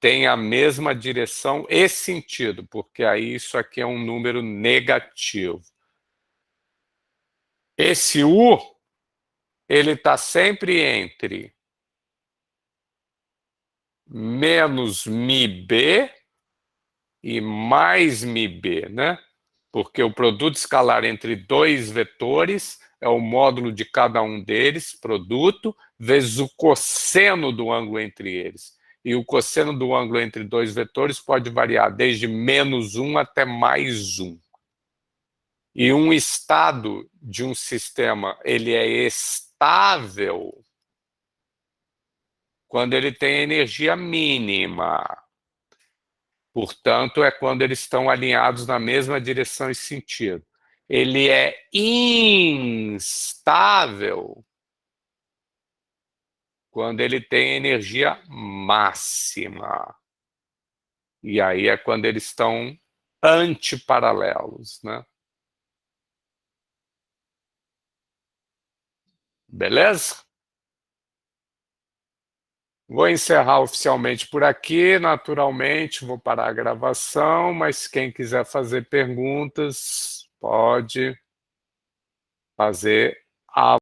Speaker 1: tem a mesma direção e sentido, porque aí isso aqui é um número negativo. Esse U, ele está sempre entre menos μB e mais μB, né? Porque o produto escalar entre dois vetores é o módulo de cada um deles, produto, vezes o cosseno do ângulo entre eles. E o cosseno do ângulo entre dois vetores pode variar desde -1 até +1. E um estado de um sistema, ele é estável quando ele tem energia mínima. Portanto, é quando eles estão alinhados na mesma direção e sentido. ele é instável quando ele tem energia máxima. E aí é quando eles estão antiparalelos, né? Beleza? Vou encerrar oficialmente por aqui, naturalmente, vou parar a gravação, mas quem quiser fazer perguntas, pode fazer à